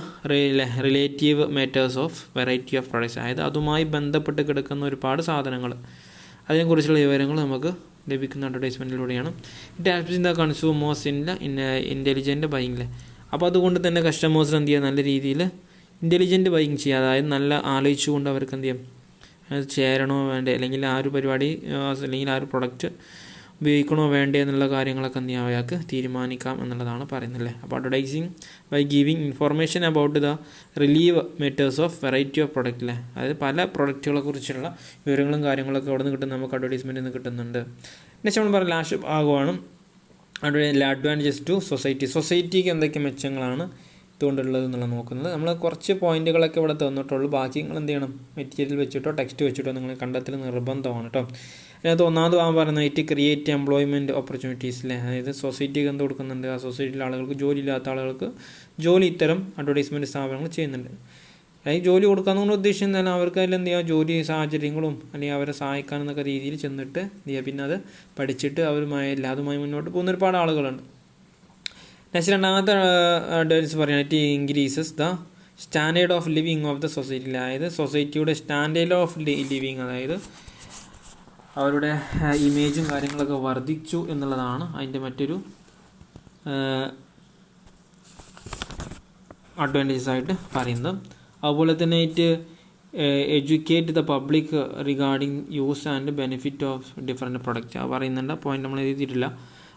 relative matters of variety of products, അതായത് അതുമായി ബന്ധപ്പെട്ട് കിടക്കുന്ന ഒരുപാട് സാധനങ്ങൾ, അതിനെക്കുറിച്ചുള്ള വിവരങ്ങൾ നമുക്ക് ലഭിക്കുന്ന അഡ്വർടൈസ്മെൻറ്റിലൂടെയാണ്. It helps in the consumers in intelligent ബൈയിങ്ങിൽ. അപ്പോൾ അതുകൊണ്ട് തന്നെ കസ്റ്റമേഴ്സിന് എന്ത് ചെയ്യുക, നല്ല രീതിയിൽ ഇൻ്റലിജൻറ്റ് ബൈയിങ് ചെയ്യുക, അതായത് നല്ല ആലോചിച്ചുകൊണ്ട് അവർക്ക് എന്ത് ചെയ്യും, അത് ചേരണോ വേണ്ടേ, അല്ലെങ്കിൽ ആ ഒരു പരിപാടി അല്ലെങ്കിൽ ആ ഒരു പ്രൊഡക്റ്റ് ഉപയോഗിക്കണോ വേണ്ടേ എന്നുള്ള കാര്യങ്ങളൊക്കെ എന്ത് ചെയ്യാം, അയാൾക്ക് തീരുമാനിക്കാം എന്നുള്ളതാണ് പറയുന്നത്. അപ്പോൾ advertising by giving information about the relieve matters of variety of product അല്ലേ, അതായത് പല പ്രൊഡക്റ്റുകളെ കുറിച്ചുള്ള വിവരങ്ങളും കാര്യങ്ങളൊക്കെ അവിടെ നിന്ന് കിട്ടും, നമുക്ക് അഡ്വർടൈസ്മെൻറ്റിൽ നിന്ന് കിട്ടുന്നുണ്ട്. നെക്സ്റ്റ് നമ്മൾ പറയാം ലാസ്റ്റ് ഭാഗമാണ് അഡ്വാൻറ്റേജസ് ടു സൊസൈറ്റിക്ക് എന്തൊക്കെ മെച്ചങ്ങളാണ് ഇതുകൊണ്ടുള്ളത് എന്നുള്ളത് നോക്കുന്നത്. നമ്മൾ കുറച്ച് പോയിന്റുകളൊക്കെ ഇവിടെ തന്നിട്ടുള്ളൂ, ബാക്കി നിങ്ങൾ എന്ത് ചെയ്യണം, മെറ്റീരിയൽ വെച്ചിട്ടോ ടെക്സ്റ്റ് വെച്ചിട്ടോ നിങ്ങൾ കണ്ടെത്തൽ നിർബന്ധമാണ് കേട്ടോ. അതിനകത്ത് ഒന്നാമത് പറയുന്നത് ഇറ്റ് ക്രിയേറ്റ് എംപ്ലോയ്മെൻറ്റ് ഓപ്പർച്യൂണിറ്റീസ് അല്ലേ, അതായത് സൊസൈറ്റിക്ക് എന്ത് കൊടുക്കുന്നുണ്ട്, ആ സൊസൈറ്റിയിലെ ആളുകൾക്ക്, ജോലി ഇല്ലാത്ത ആളുകൾക്ക് ജോലി ഇത്തരം അഡ്വർടൈസ്മെൻറ്റ് സ്ഥാപനങ്ങൾ ചെയ്യുന്നുണ്ട്. അതായത് ജോലി കൊടുക്കാമെന്നുകൊണ്ട് ഉദ്ദേശിച്ചാൽ അവർക്ക് അതിൽ എന്ത് ചെയ്യുക, ജോലി സാഹചര്യങ്ങളും അല്ലെങ്കിൽ അവരെ സഹായിക്കാനെന്നൊക്കെ രീതിയിൽ ചെന്നിട്ട് എന്ത് ചെയ്യുക, പിന്നെ അത് പഠിച്ചിട്ട് അതുമായി മുന്നോട്ട് പോകുന്ന ഒരുപാട് ആളുകളുണ്ട്. നെക്സ്റ്റ് രണ്ടാമത്തെ അഡ്വൈസ് പറയുന്നത് it increases the standard of living of the society, അതായത് സൊസൈറ്റിയുടെ സ്റ്റാൻഡേർഡ് ഓഫ് ലിവിങ്, അതായത് അവരുടെ ഇമേജും കാര്യങ്ങളൊക്കെ വർദ്ധിച്ചു എന്നുള്ളതാണ് അതിൻ്റെ മറ്റൊരു അഡ്വാൻറ്റേജസ് ആയിട്ട് പറയുന്നത്. അതുപോലെ തന്നെ it educate the public regarding use and benefit of different product. അത് പറയുന്നുണ്ട്, പോയിന്റ് നമ്മൾ എഴുതിയിട്ടില്ല.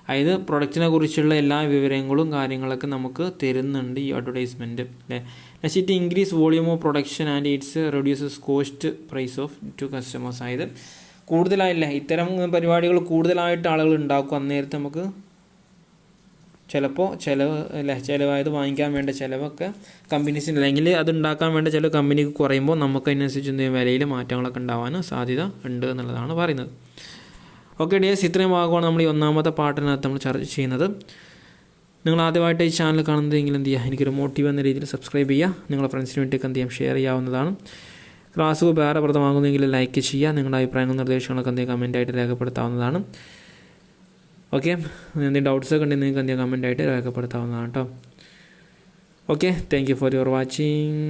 അതായത് പ്രൊഡക്റ്റിനെ കുറിച്ചുള്ള എല്ലാ വിവരങ്ങളും കാര്യങ്ങളൊക്കെ നമുക്ക് തരുന്നുണ്ട് ഈ അഡ്വർടൈസ്മെൻറ്റ് അല്ലേ. Next it increase volume of production and its reduces cost price of to customers. അതായത് കൂടുതലായില്ല ഇത്തരം പരിപാടികൾ കൂടുതലായിട്ട് ആളുകൾ ഉണ്ടാക്കും, അന്നേരത്തെ നമുക്ക് ചിലപ്പോൾ ചിലവായത് വാങ്ങിക്കാൻ വേണ്ട ചിലവൊക്കെ കമ്പനീസിന്, അല്ലെങ്കിൽ അത് ഉണ്ടാക്കാൻ വേണ്ട ചില കമ്പനിക്ക് കുറയുമ്പോൾ നമുക്ക് അതിനനുസരിച്ച് എന്തെങ്കിലും വിലയിൽ മാറ്റങ്ങളൊക്കെ ഉണ്ടാവാൻ സാധ്യത ഉണ്ട് എന്നുള്ളതാണ് പറയുന്നത്. ഓക്കെ ഡിയേഴ്സ്, ഇത്രയും ഭാഗമാണ് നമ്മൾ ഈ ഒന്നാമത്തെ പാർട്ടിനകത്ത് നമ്മൾ ചർച്ച ചെയ്യുന്നത്. നിങ്ങൾ ആദ്യമായിട്ട് ഈ ചാനൽ കാണുന്നതെങ്കിൽ എന്ത് ചെയ്യുക, എനിക്കൊരു മോട്ടീവ് എന്ന രീതിയിൽ സബ്സ്ക്രൈബ് ചെയ്യുക, നിങ്ങളുടെ ഫ്രണ്ട്സിന് വേണ്ടിയൊക്കെ എന്ത് ചെയ്യാം, ഷെയർ ചെയ്യാവുന്നതാണ്. ക്ലാസ് ഉപകാരപ്രദമാകുന്നെങ്കിൽ ലൈക്ക് ചെയ്യുക, നിങ്ങളുടെ അഭിപ്രായങ്ങളും നിർദ്ദേശങ്ങളൊക്കെ എന്തെങ്കിലും കമൻറ്റായിട്ട് രേഖപ്പെടുത്താവുന്നതാണ്. ഓക്കെ, എന്തെങ്കിലും ഡൗട്ട്സൊക്കെ ഉണ്ടെങ്കിൽ നിങ്ങൾക്ക് എന്തെങ്കിലും കമൻറ്റായിട്ട് രേഖപ്പെടുത്താവുന്നതാണ് കേട്ടോ. Okay, thank you for your watching.